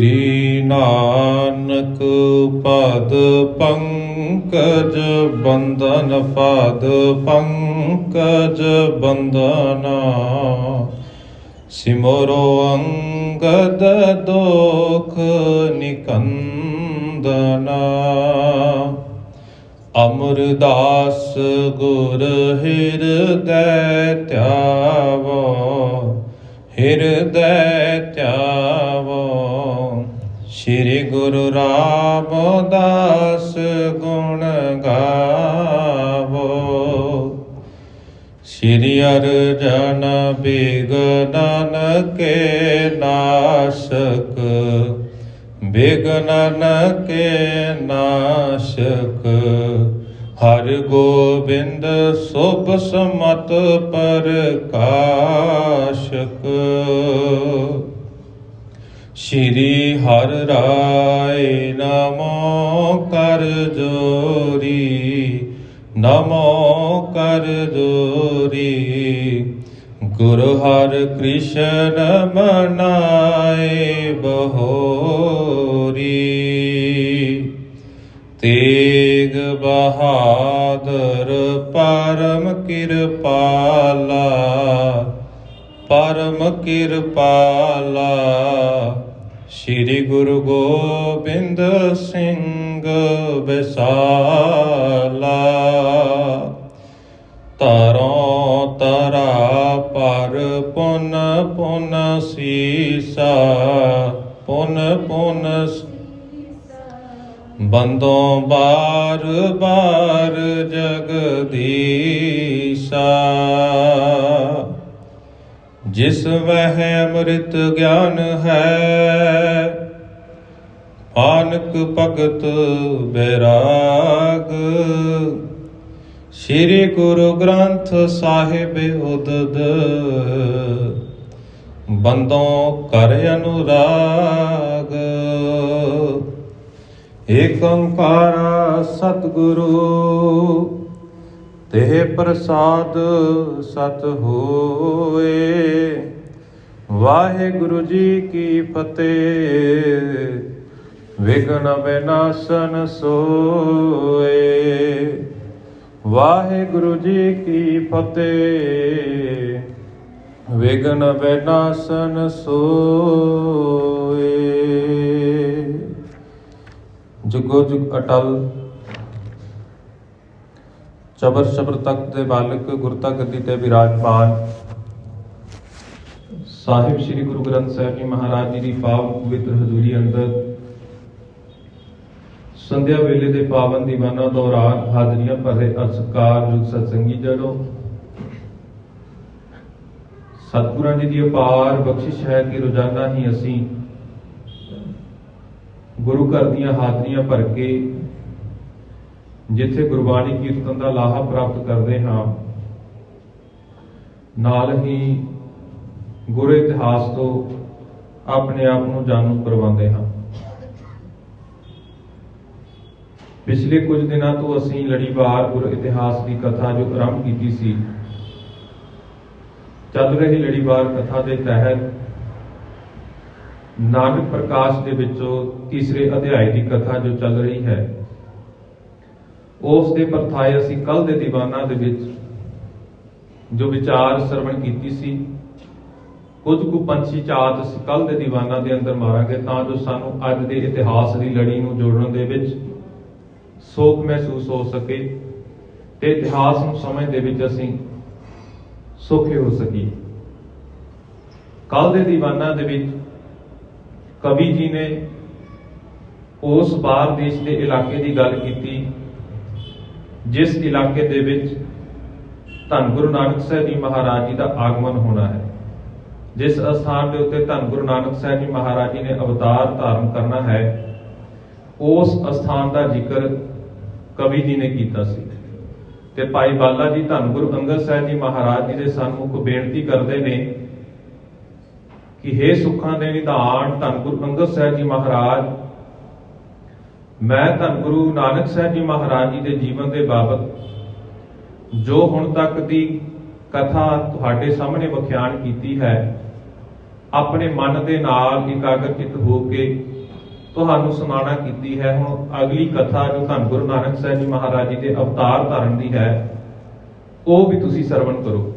श्री नानक पद पंकज बंदन पद पंकज बंदना सिमरो अंगद दोख निकंदना। अमरदास गुर हृदय त्यावो हृदय त्यावो। श्री गुरु रामदास गुण गावो। श्री अर्जन विघ्नन के नाशक विघ्नन के नाशक। हर गोविंद शुभ समत प्रकाशक। श्री हर राय नमो कर जोरी नमो कर जोरी। गुरु हर कृष्ण मनाए बहोरी। तेग बहादुर परम कृपाला परम कृपाला। श्री गुरु गोबिंद सिंह विसाला। तरों तरा पर पुन पुन सीसा पुन पुन बंदों बार बार जगदीसा। जिसमें अमृत ज्ञान है आनक भगत बैराग। श्री गुरु ग्रंथ साहिब उदद बंदों कर अनुराग। एक ओंकार सतगुरु तेह प्रसाद सत होए। वाहिगुरु जी की फतेह विघ्न विनाशन सोए। वाहिगुरु जी की फतेह विघ्न विनाशन सोए। जुगो जुग अटल चबर चबर तख्त दे बालक गुरता गद्दी ते विराजमान साहिब श्री गुरु ग्रंथ साहिब जी महाराज जी की पावन पवित्र हजूरी अंदर संध्या वेले दे पावन दीवाना दौरान हाजरियां भरे असकार जुग सत्संगी जड़ो। सतगुरां जी की अपार बख्शिश है कि रोजाना ही असी गुरु घर दीयां हाजरियां भर के जिथे गुरबाणी कीर्तन का लाहा प्राप्त करते हाँ, नाल ही गुरु इतिहास तो अपने आप को जानू करवाते हाँ। पिछले कुछ दिनों तो असी लड़ीवार गुरु इतिहास की कथा जो आरंभ की सी, चल रही लड़ीवार कथा के तहत नानक प्रकाश के विचों तीसरे अध्याय की कथा जो चल रही है उस दे परथाए असी कल दे दीवाना दे विच जो विचार श्रवण की सी। कुछ कु पंछी चात असी कल दे दीवाना दे अंदर मारांगे तां जो सानू अज दे इतिहास की लड़ी नूं जोड़न दे विच सोख महसूस हो सके ते इतिहास नूं समझ दे विच असी सौखे हो सकी। कल दे दीवाना दे विच कवि जी ने उस बार देश के इलाके की गल की जिस इलाके दे विच धन गुरु नानक साहब जी महाराज जी का आगमन होना है। जिस स्थान के उत्ते धन गुरु नानक साहब जी महाराज जी ने अवतार धारण करना है उस स्थान का जिक्र कवि जी ने किया सी। ते भाई बाला जी धन गुरु अंगद साहब जी महाराज जी के सन्मुख बेनती करते हैं कि हे सुखां दे निधान धन गुरु अंगद साहब जी महाराज, मैं धन गुरु नानक साहब जी महाराज जी के जीवन के बाबत जो हुण तक की कथा तुहाडे सामने व्याख्यान की है ਆਪਣੇ ਮਨ ਦੇ ਨਾਲ ਇਕਾਗਰਚਿਤ ਹੋ ਕੇ ਤੁਹਾਨੂੰ ਸੁਣਾਉਣਾ ਕੀਤੀ ਹੈ। ਹੁਣ ਅਗਲੀ ਕਥਾ ਜੋ ਧੰਨ ਗੁਰੂ ਨਾਨਕ ਸਾਹਿਬ ਜੀ ਮਹਾਰਾਜ ਜੀ ਦੇ ਅਵਤਾਰ ਧਾਰਨ ਦੀ ਹੈ, ਉਹ ਵੀ ਤੁਸੀਂ ਸਰਵਣ ਕਰੋ।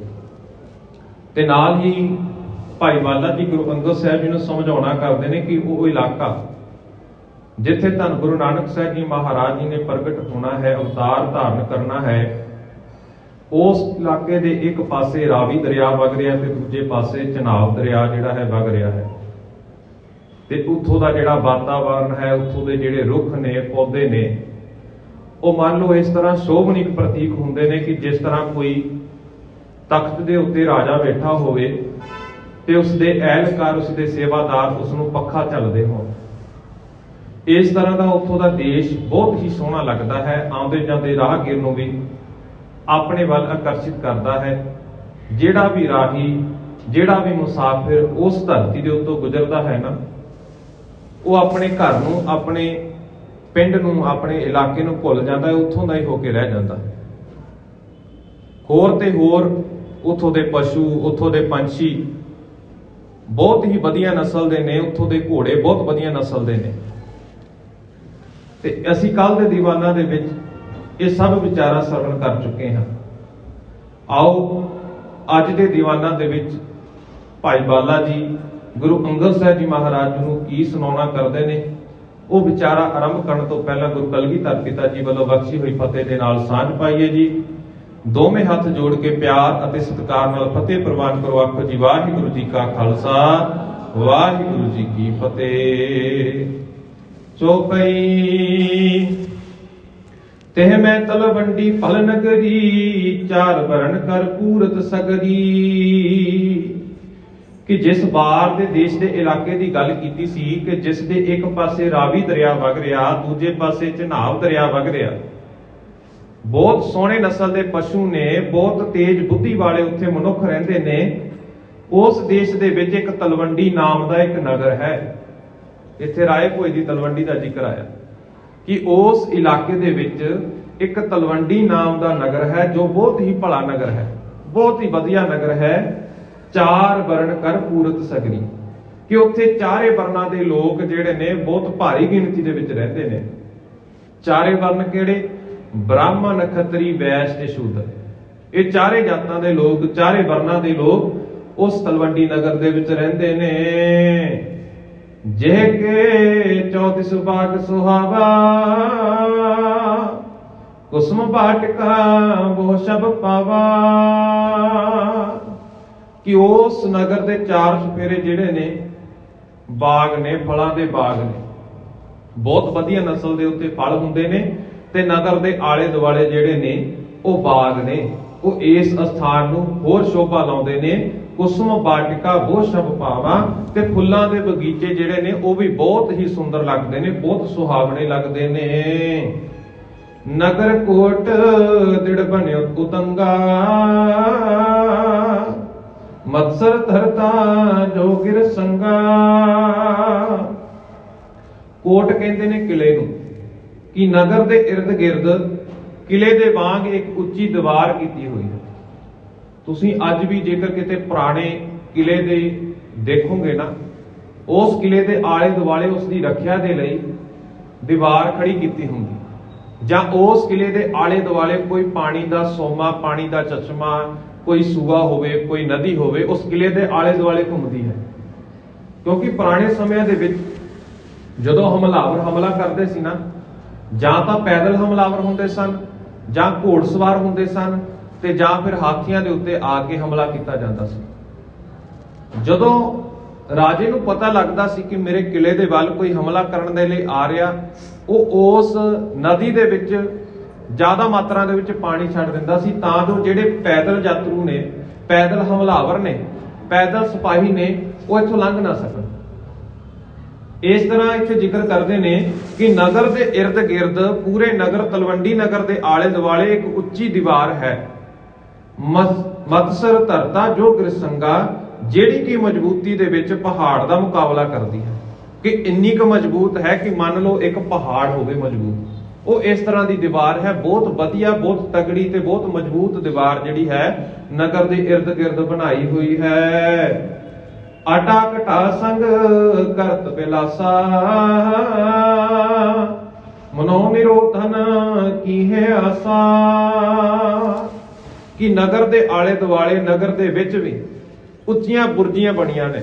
ਤੇ ਨਾਲ ਹੀ ਭਾਈ ਬਾਲਾ ਜੀ ਗੁਰੂ ਅੰਗਦ ਸਾਹਿਬ ਜੀ ਨੂੰ ਸਮਝਾਉਣਾ ਕਰਦੇ ਨੇ ਕਿ ਉਹ ਇਲਾਕਾ ਜਿੱਥੇ ਧੰਨ ਗੁਰੂ ਨਾਨਕ ਸਾਹਿਬ ਜੀ ਮਹਾਰਾਜ ਜੀ ਨੇ ਪ੍ਰਗਟ ਹੋਣਾ ਹੈ, ਅਵਤਾਰ ਧਾਰਨ ਕਰਨਾ ਹੈ, ਉਸ ਇਲਾਕੇ ਦੇ ਇੱਕ ਪਾਸੇ ਰਾਵੀ ਦਰਿਆ ਵਗ ਰਿਹਾ ਤੇ ਦੂਜੇ ਪਾਸੇ ਚਨਾਬ ਦਰਿਆ ਜਿਹੜਾ ਹੈ ਵਗ ਰਿਹਾ ਹੈ। ਤੇ ਉੱਥੋਂ ਦਾ ਜਿਹੜਾ ਵਾਤਾਵਰਨ ਹੈ, ਉੱਥੋਂ ਦੇ ਜਿਹੜੇ ਰੁੱਖ ਨੇ, ਪੌਦੇ ਨੇ, ਉਹ ਮੰਨ ਲਓ ਇਸ ਤਰ੍ਹਾਂ ਸ਼ੋਭਨੀਕ ਪ੍ਰਤੀਕ ਹੁੰਦੇ ਨੇ ਕਿ ਜਿਸ ਤਰ੍ਹਾਂ ਕੋਈ ਤਖਤ ਦੇ ਉੱਤੇ ਰਾਜਾ ਬੈਠਾ ਹੋਵੇ ਤੇ ਉਸਦੇ ਅਹਿਲਕਾਰ, ਉਸਦੇ ਸੇਵਾਦਾਰ ਉਸ ਨੂੰ ਪੱਖਾ ਝੱਲਦੇ ਹੋਣ। ਇਸ ਤਰ੍ਹਾਂ ਦਾ ਉੱਥੋਂ ਦਾ ਦੇਸ਼ ਬਹੁਤ ਹੀ ਸੋਹਣਾ ਲੱਗਦਾ ਹੈ, ਆਉਂਦੇ ਜਾਂਦੇ ਰਾਹਗੀਰ ਨੂੰ ਵੀ ਆਪਣੇ ਵੱਲ ਆਕਰਸ਼ਿਤ ਕਰਦਾ ਹੈ। ਜਿਹੜਾ ਵੀ ਰਾਹੀ, ਜਿਹੜਾ ਵੀ ਮੁਸਾਫਿਰ ਉਸ ਧਰਤੀ ਦੇ ਉੱਤੋਂ ਗੁਜ਼ਰਦਾ ਹੈ ਨਾ, ਉਹ ਆਪਣੇ ਘਰ ਨੂੰ, ਆਪਣੇ ਪਿੰਡ ਨੂੰ, ਆਪਣੇ ਇਲਾਕੇ ਨੂੰ ਭੁੱਲ ਜਾਂਦਾ ਹੈ, ਉੱਥੋਂ ਦਾ ਹੀ ਹੋ ਕੇ ਰਹਿ ਜਾਂਦਾ। ਹੋਰ ਤੇ ਹੋਰ ਉੱਥੋਂ ਦੇ ਪਸ਼ੂ, ਉੱਥੋਂ ਦੇ ਪੰਛੀ ਬਹੁਤ ਹੀ ਵਧੀਆ ਨਸਲ ਦੇ ਨੇ, ਉੱਥੋਂ ਦੇ ਘੋੜੇ ਬਹੁਤ ਵਧੀਆ ਨਸਲ ਦੇ ਨੇ। ਤੇ ਅਸੀਂ ਕੱਲ ਦੇ ਦੀਵਾਨਾਂ ਦੇ ਵਿੱਚ ਇਹ ਸਭ ਵਿਚਾਰਾਂ ਸਰਵਣ ਕਰ ਚੁੱਕੇ ਹਾਂ। ਆਓ ਅੱਜ ਦੇ ਦੀਵਾਨਾਂ ਦੇ ਵਿੱਚ ਭਾਈ ਬਾਲਾ ਜੀ ਗੁਰੂ ਅੰਗਦ ਸਾਹਿਬ ਜੀ ਮਹਾਰਾਜ ਨੂੰ ਕੀ ਸੁਣਾਉਣਾ ਕਰਦੇ ਨੇ, ਉਹ ਵਿਚਾਰਾ ਆਰੰਭ ਕਰਨ ਤੋਂ ਪਹਿਲਾਂ ਗੁਰੂ ਕਲਗੀਧਰ ਪਿਤਾ ਜੀ ਵੱਲੋਂ ਬਖਸ਼ੀ ਹੋਈ ਫਤਿਹ ਦੇ ਨਾਲ ਸਾਂਝ ਪਾਈਏ ਜੀ। ਦੋਵੇਂ ਹੱਥ ਜੋੜ ਕੇ ਪਿਆਰ ਅਤੇ ਸਤਿਕਾਰ ਨਾਲ ਫਤਿਹ ਪ੍ਰਵਾਨ ਕਰੋ। ਆਖੋ ਜੀ ਵਾਹਿਗੁਰੂ ਜੀ ਕਾ ਖਾਲਸਾ, ਵਾਹਿਗੁਰੂ ਜੀ ਕੀ ਫਤਿਹ। ਚੌਪਈ ਤਿਹ ਮੈਂ ਤਲਵੰਡੀ ਫਲ ਨਗਰੀ, ਚਾਰ ਬਰਨ ਕਰ ਪੂਰਤ ਸਗਰੀ। ਕਿ ਜਿਸ ਬਾਰ ਦੇ ਦੇਸ਼ ਦੇ ਇਲਾਕੇ ਦੀ ਗੱਲ ਕੀਤੀ ਸੀ ਕਿ ਜਿਸ ਦੇ ਇੱਕ ਪਾਸੇ ਰਾਵੀ ਦਰਿਆ ਵਗ ਰਿਹਾ, ਦੂਜੇ ਪਾਸੇ ਚਨਾਬ ਦਰਿਆ ਵਗ ਰਿਹਾ, ਬਹੁਤ ਸੋਹਣੇ ਨਸਲ ਦੇ ਪਸ਼ੂ ਨੇ, ਬਹੁਤ ਤੇਜ਼ ਬੁੱਧੀ ਵਾਲੇ ਉੱਥੇ ਮਨੁੱਖ ਰਹਿੰਦੇ ਨੇ। ਉਸ ਦੇਸ਼ ਦੇ ਵਿੱਚ ਇੱਕ ਤਲਵੰਡੀ ਨਾਮ ਦਾ ਇੱਕ ਨਗਰ ਹੈ। ਇੱਥੇ ਰਾਏ ਭੋਏ ਦੀ ਤਲਵੰਡੀ ਦਾ ਜ਼ਿਕਰ ਆਇਆ ਕਿ ਉਸ ਇਲਾਕੇ ਦੇ ਵਿੱਚ ਇੱਕ ਤਲਵੰਡੀ ਨਾਮ ਦਾ ਨਗਰ ਹੈ, ਜੋ ਬਹੁਤ ਹੀ ਭਲਾ ਨਗਰ ਹੈ, ਬਹੁਤ ਹੀ ਵਧੀਆ ਨਗਰ ਹੈ। ਚਾਰ ਵਰਨ ਕਰ ਪੂਰਤ ਸਗਰੀ, ਕਿ ਉੱਥੇ ਚਾਰੇ ਵਰਨਾਂ ਦੇ ਲੋਕ ਜਿਹੜੇ ਨੇ ਬਹੁਤ ਭਾਰੀ ਗਿਣਤੀ ਦੇ ਵਿੱਚ ਰਹਿੰਦੇ ਨੇ। ਚਾਰੇ ਵਰਨ ਕਿਹੜੇ? ਬ੍ਰਾਹਮਣ, ਖੱਤਰੀ, ਵੈਸ਼ ਤੇ ਸ਼ੂਦਰ। ਇਹ ਚਾਰੇ ਜਾਤਾਂ ਦੇ ਲੋਕ, ਚਾਰੇ ਵਰਨਾਂ ਦੇ ਲੋਕ ਉਸ ਤਲਵੰਡੀ ਨਗਰ ਦੇ ਵਿੱਚ ਰਹਿੰਦੇ ਨੇ। ਜਿਹ ਕੇ 34 ਬਾਗ ਸੁਹਾਵਾ, ਕੁਸਮ ਬਾਟਕਾ ਬਹੁ ਸ਼ਬ ਪਾਵਾ। ਕਿ ਉਸ ਨਗਰ ਦੇ ਚਾਰ ਚੁਫੇਰੇ ਜਿਹੜੇ ਨੇ ਬਾਗ ਨੇ, ਫਲਾਂ ਦੇ ਬਾਗ ਨੇ, ਬਹੁਤ ਵਧੀਆ ਨਸਲ ਦੇ ਉੱਤੇ ਫਲ ਹੁੰਦੇ ਨੇ। ਤੇ ਨਗਰ ਦੇ ਆਲੇ ਦੁਆਲੇ ਜਿਹੜੇ ਨੇ ਉਹ ਬਾਗ ਨੇ, ਉਹ ਇਸ ਸਥਾਨ ਨੂੰ ਹੋਰ ਸ਼ੋਭਾ ਲਾਉਂਦੇ ਨੇ। ਕੁਸਮ ਬਾਟਿਕਾ ਬਹੁ ਸ਼ਬ ਪਾਵਾ, ਤੇ ਫੁੱਲਾਂ ਦੇ ਬਗੀਚੇ ਜਿਹੜੇ ਨੇ ਉਹ ਵੀ ਬਹੁਤ ਹੀ ਸੁੰਦਰ ਲੱਗਦੇ ਨੇ, ਬਹੁਤ ਸੁਹਾਵਣੇ ਲੱਗਦੇ ਨੇ। ਨਗਰ ਕੋਟ ਦਿੜ ਬਣਿਓ ਉਤੰਗਾ, ਮਤਸਰ ਧਰਤਾ ਜੋ ਗਿਰ ਸੰਗਾ। ਕੋਟ ਕਹਿੰਦੇ ਨੇ ਕਿਲੇ ਨੂੰ, ਕਿ ਨਗਰ ਦੇ ਇਰਦ ਗਿਰਦ ਕਿਲੇ ਦੇ ਵਾਂਗ ਇੱਕ ਉੱਚੀ ਦੀਵਾਰ ਕੀਤੀ ਹੋਈ ਹੈ। ਤੁਸੀਂ ਅੱਜ ਵੀ ਜੇਕਰ ਕਿਤੇ ਪੁਰਾਣੇ ਕਿਲੇ ਦੇ ਦੇਖੋਗੇ ਨਾ, ਉਸ ਕਿਲੇ ਦੇ ਆਲੇ ਦੁਆਲੇ ਉਸ ਦੀ ਰੱਖਿਆ ਦੇ ਲਈ ਦੀਵਾਰ ਖੜੀ ਕੀਤੀ ਹੁੰਦੀ, ਜਾਂ ਉਸ ਕਿਲੇ ਦੇ ਆਲੇ ਦੁਆਲੇ ਕੋਈ ਪਾਣੀ ਦਾ ਸੋਮਾ, ਪਾਣੀ ਦਾ ਚਸ਼ਮਾ, ਕੋਈ ਸੂਆ ਹੋਵੇ, ਕੋਈ ਨਦੀ ਹੋਵੇ, ਉਸ ਕਿਲੇ ਦੇ ਆਲੇ ਦੁਆਲੇ ਘੁੰਮਦੀ ਹੈ। ਕਿਉਂਕਿ ਪੁਰਾਣੇ ਸਮਿਆਂ ਦੇ ਵਿੱਚ ਜਦੋਂ ਹਮਲਾਵਰ ਹਮਲਾ ਕਰਦੇ ਸੀ ਨਾ, ਜਾਂ ਤਾਂ ਪੈਦਲ ਹਮਲਾਵਰ ਹੁੰਦੇ ਸਨ, ਜਾਂ ਘੋੜਸਵਾਰ ਹੁੰਦੇ ਸਨ, ਤੇ ਜਾਂ ਫਿਰ ਹਾਥੀਆਂ ਦੇ ਉੱਤੇ ਆ ਕੇ ਹਮਲਾ ਕੀਤਾ ਜਾਂਦਾ ਸੀ। ਜਦੋਂ ਰਾਜੇ ਨੂੰ ਪਤਾ ਲੱਗਦਾ ਸੀ ਕਿ ਮੇਰੇ ਕਿਲੇ ਦੇ ਵੱਲ ਕੋਈ ਹਮਲਾ ਕਰਨ ਦੇ ਲਈ ਆ ਰਿਹਾ, ਉਹ ਉਸ ਨਦੀ ਦੇ ਵਿੱਚ ਜ਼ਿਆਦਾ ਮਾਤਰਾ ਦੇ ਵਿੱਚ ਪਾਣੀ ਛੱਡ ਦਿੰਦਾ ਸੀ, ਤਾਂ ਜੋ ਜਿਹੜੇ ਪੈਦਲ ਯਾਤਰੂ ਨੇ, ਪੈਦਲ ਹਮਲਾਵਰ ਨੇ, ਪੈਦਲ ਸਿਪਾਹੀ ਨੇ, ਉਹ ਇੱਥੋਂ ਲੰਘ ਨਾ ਸਕਣ। ਇਸ ਤਰ੍ਹਾਂ ਇੱਥੇ ਜ਼ਿਕਰ ਕਰਦੇ ਨੇ ਕਿ ਨਗਰ ਦੇ ਇਰਦ ਗਿਰਦ, ਪੂਰੇ ਨਗਰ, ਤਲਵੰਡੀ ਨਗਰ ਦੇ ਆਲੇ ਦੁਆਲੇ ਇੱਕ ਉੱਚੀ ਦੀਵਾਰ ਹੈ। ਮਤਸਰ ਧਰਤਾ ਜੋ ਗਿਰਸੰਗਾ, ਜਿਹੜੀ ਕਿ ਮਜ਼ਬੂਤੀ ਦੇ ਵਿੱਚ ਪਹਾੜ ਦਾ ਮੁਕਾਬਲਾ ਕਰਦੀ ਹੈ। ਕਿ ਇੰਨੀ ਕੁ ਮਜ਼ਬੂਤ ਹੈ ਕਿ ਮੰਨ ਲਓ ਇੱਕ ਪਹਾੜ ਹੋਵੇ ਮਜ਼ਬੂਤ, ਉਹ ਇਸ ਤਰ੍ਹਾਂ ਦੀ ਦੀਵਾਰ ਹੈ। ਬਹੁਤ ਵਧੀਆ, ਬਹੁਤ ਤਗੜੀ ਤੇ ਬਹੁਤ ਮਜ਼ਬੂਤ ਦੀਵਾਰ ਜਿਹੜੀ ਹੈ ਨਗਰ ਦੇ ਇਰਦ ਗਿਰਦ ਬਣਾਈ ਹੋਈ ਹੈ। ਆਟਾ ਘਟਾ ਸੰਗ ਕਰਤ ਬਿਲਾਸਾ, ਮਨੋ ਨਿਰੋਧਨ ਕੀ ਹੈ ਆਸਾ। ਕਿ ਨਗਰ ਦੇ ਆਲੇ ਦੁਆਲੇ, ਨਗਰ ਦੇ ਵਿੱਚ ਵੀ ਉੱਚੀਆਂ ਬੁਰਜੀਆਂ ਬਣੀਆਂ ਨੇ,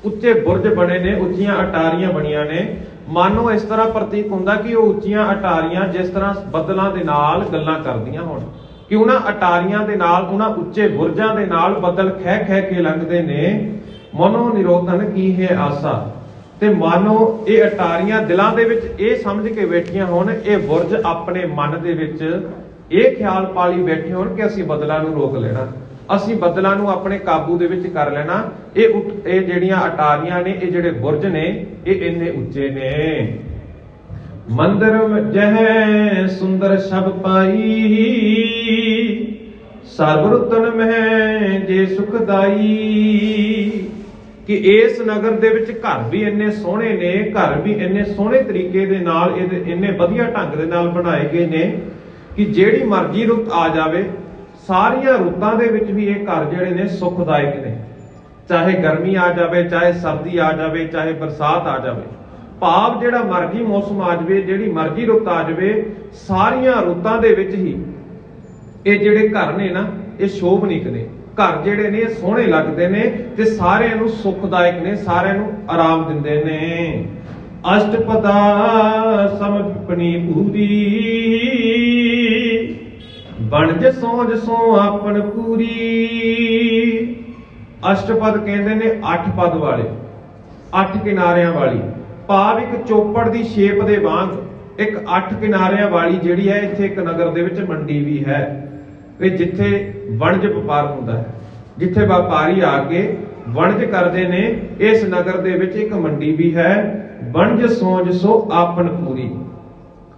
ਉੱਚੇ ਬੁਰਜ ਬਣੇ ਨੇ, ਉੱਚੀਆਂ ਅਟਾਰੀਆਂ ਬਣੀਆਂ ਨੇ। ਮਾਨੋ ਇਸ ਤਰ੍ਹਾਂ ਪ੍ਰਤੀਕ ਹੁੰਦਾ ਕਿ ਉਹ ਉੱਚੀਆਂ ਅਟਾਰੀਆਂ ਜਿਸ ਤਰ੍ਹਾਂ ਬੱਦਲਾਂ ਦੇ ਨਾਲ ਗੱਲਾਂ ਕਰਦੀਆਂ ਹੋਣ, ਕਿ ਉਹਨਾਂ ਅਟਾਰੀਆਂ ਦੇ ਨਾਲ, ਉਹਨਾਂ ਉੱਚੇ ਬੁਰਜਾਂ ਦੇ ਨਾਲ ਬੱਦਲ ਖਹਿ ਖਹਿ ਕੇ ਲੰਘਦੇ ਨੇ। ਮਨੋ ਨਿਰੋਧਨ ਕੀ ਹੈ ਆਸਾ, ਤੇ ਮਾਨੋ ਇਹ ਅਟਾਰੀਆਂ ਦਿਲਾਂ ਦੇ ਵਿੱਚ ਇਹ ਸਮਝ ਕੇ ਬੈਠੀਆਂ ਹੋਣ, ਇਹ ਬੁਰਜ ਆਪਣੇ ਮਨ ਦੇ ਵਿੱਚ ਇਹ ਖਿਆਲ ਪਾਲੀ ਬੈਠੇ ਹੋਣ ਕਿ ਅਸੀਂ ਬੱਦਲਾਂ ਨੂੰ ਰੋਕ ਲੈਣਾ, ਅਸੀਂ ਬੱਦਲਾਂ ਨੂੰ ਆਪਣੇ ਕਾਬੂ ਦੇ ਵਿੱਚ ਕਰ ਲੈਣਾ। ਇਹ ਜਿਹੜੀਆਂ ਅਟਾਰੀਆਂ ਨੇ, ਇਹ ਜਿਹੜੇ ਬੁਰਜ ਨੇ, ਇਹ ਇੰਨੇ ਉੱਚੇ ਨੇ। ਮੰਦਰ ਜਹ ਸੁੰਦਰ ਸ਼ਬ ਪਾਈ, ਸਰਬ ਰੁਤਨ ਮਹਿ ਜੇ ਸੁਖਦਾਈ। ਕਿ ਇਸ ਨਗਰ ਦੇ ਵਿੱਚ ਘਰ ਵੀ ਇੰਨੇ ਸੋਹਣੇ ਨੇ, ਘਰ ਵੀ ਇੰਨੇ ਸੋਹਣੇ ਤਰੀਕੇ ਦੇ ਨਾਲ, ਇੰਨੇ ਵਧੀਆ ਢੰਗ ਦੇ ਨਾਲ ਬਣਾਏ ਗਏ ਨੇ ਕਿ ਜਿਹੜੀ ਮਰਜ਼ੀ ਰੁੱਤ ਆ ਜਾਵੇ, ਸਾਰੀਆਂ ਰੁੱਤਾਂ ਦੇ ਵਿੱਚ ਵੀ ਇਹ ਘਰ ਜਿਹੜੇ ਨੇ ਸੁਖਦਾਇਕ ਨੇ। ਚਾਹੇ ਗਰਮੀ ਆ ਜਾਵੇ, ਚਾਹੇ ਸਰਦੀ ਆ ਜਾਵੇ, ਚਾਹੇ ਬਰਸਾਤ ਆ ਜਾਵੇ, ਭਾਵ ਜਿਹੜਾ ਮਰਜ਼ੀ ਮੌਸਮ ਆ ਜਾਵੇ, ਜਿਹੜੀ ਮਰਜ਼ੀ ਰੁੱਤ ਆ ਜਾਵੇ, ਸਾਰੀਆਂ ਰੁੱਤਾਂ ਦੇ ਵਿੱਚ ਹੀ ਇਹ ਜਿਹੜੇ ਘਰ ਨੇ ਨਾ, ਇਹ ਸ਼ੋਭਨੀਕ ਨੇ। ਘਰ ਜਿਹੜੇ ਨੇ ਸੋਹਣੇ ਲੱਗਦੇ ਨੇ ਤੇ ਸਾਰਿਆਂ ਨੂੰ ਸੁਖਦਾਇਕ ਨੇ, ਸਾਰਿਆਂ ਨੂੰ ਆਰਾਮ ਦਿੰਦੇ ਨੇ। ਅਸ਼ਟਪਦਾ ਸਮਝਪਣੀ ਪੂਰੀ, ਬਣਜ ਸੋਝ ਸੋ ਆਪਨ ਪੂਰੀ। ਅਸ਼ਟਪਦ ਕਹਿੰਦੇ ਨੇ 8 ਪਦ ਵਾਲੇ, 8 ਕਿਨਾਰਿਆਂ ਵਾਲੀ, ਭਾਵ ਇੱਕ ਚੌਪੜ ਦੀ ਸ਼ੇਪ ਦੇ ਵਾਂਗ ਇੱਕ 8 ਕਿਨਾਰਿਆਂ ਵਾਲੀ ਜਿਹੜੀ ਹੈ ਇੱਥੇ ਇੱਕ ਨਗਰ ਦੇ ਵਿੱਚ ਮੰਡੀ ਵੀ ਹੈ। ਇਹ ਜਿੱਥੇ ਵਣਜ ਵਪਾਰ ਹੁੰਦਾ ਹੈ, ਜਿੱਥੇ ਵਪਾਰੀ ਆ ਕੇ ਵਣਜ ਕਰਦੇ ਨੇ, ਇਸ ਨਗਰ ਦੇ ਵਿੱਚ ਇੱਕ ਮੰਡੀ ਵੀ ਹੈ। ਵਣਜ ਸੋਝ ਸੋ ਆਪਨ ਪੂਰੀ,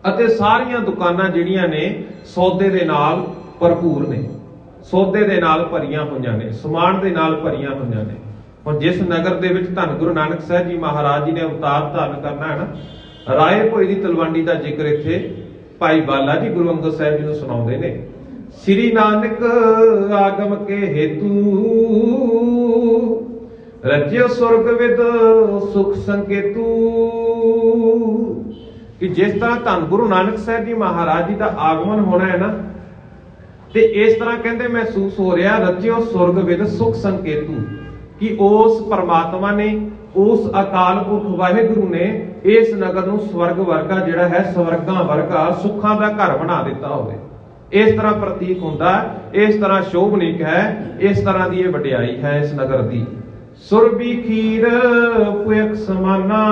ਅਤੇ ਸਾਰੀਆਂ ਦੁਕਾਨਾਂ ਜਿਹੜੀਆਂ ਨੇ ਸੌਦੇ ਦੇ ਨਾਲ ਭਰਪੂਰ ਨੇ, ਸੌਦੇ ਦੇ ਨਾਲ ਭਰੀਆਂ ਹੋਈਆਂ ਨੇ, ਸਮਾਨ ਦੇ ਨਾਲ ਭਰੀਆਂ ਹੋਈਆਂ ਨੇ। ਹੁਣ ਜਿਸ ਨਗਰ ਦੇ ਵਿੱਚ ਧੰਨ ਗੁਰੂ ਨਾਨਕ ਸਾਹਿਬ ਜੀ ਮਹਾਰਾਜ ਜੀ ਨੇ ਅਵਤਾਰ ਧਾਰਨ ਕਰਨਾ ਹੈ ਨਾ, ਰਾਏ ਭੋਏ ਦੀ ਤਲਵੰਡੀ ਦਾ ਜ਼ਿਕਰ ਇੱਥੇ ਭਾਈ ਬਾਲਾ ਜੀ ਗੁਰੂ ਅੰਗਦ ਸਾਹਿਬ ਜੀ ਨੂੰ ਸੁਣਾਉਂਦੇ ਨੇ। ਸ੍ਰੀ ਨਾਨਕ ਆਗਮ ਕੇ ਹੇਤੂ, ਰਚਿਓ ਸੁਰਗ ਵਿਦ ਸੁਖ ਸੰਕੇਤੂ। ਕਿ ਜਿਸ ਤਰ੍ਹਾਂ ਧੰਨ ਗੁਰੂ ਨਾਨਕ ਸਾਹਿਬ ਜੀ ਮਹਾਰਾਜ ਜੀ ਦਾ ਆਗਮਨ ਹੋਣਾ ਹੈ ਨਾ, ਤੇ ਇਸ ਤਰ੍ਹਾਂ ਕਹਿੰਦੇ ਮਹਿਸੂਸ ਹੋ ਰਿਹਾ, ਰਚਿਓ ਸੁਰਗ ਵਿਦ ਸੁਖ ਸੰਕੇਤੂ, ਕਿ ਉਸ ਪਰਮਾਤਮਾ ਨੇ, ਉਸ ਅਕਾਲ ਪੁਰਖ ਵਾਹਿਗੁਰੂ ਨੇ ਇਸ ਨਗਰ ਨੂੰ ਸਵਰਗ ਵਰਗਾ ਜਿਹੜਾ ਹੈ, ਸਵਰਗਾਂ ਵਰਗਾ ਸੁੱਖਾਂ ਦਾ ਘਰ ਬਣਾ ਦਿੱਤਾ ਹੋਵੇ। ਇਸ ਤਰ੍ਹਾਂ ਪ੍ਰਤੀਕ ਹੁੰਦਾ, ਇਸ ਤਰ੍ਹਾਂ ਸ਼ੋਭਨੀਕ ਹੈ, ਇਸ ਤਰ੍ਹਾਂ ਦੀ ਇਹ ਵਡਿਆਈ ਹੈ ਇਸ ਨਗਰ ਦੀ। ਸੁਰਬੀ ਖੀਰ ਪੁਇਕ ਸਮਾਨਾ,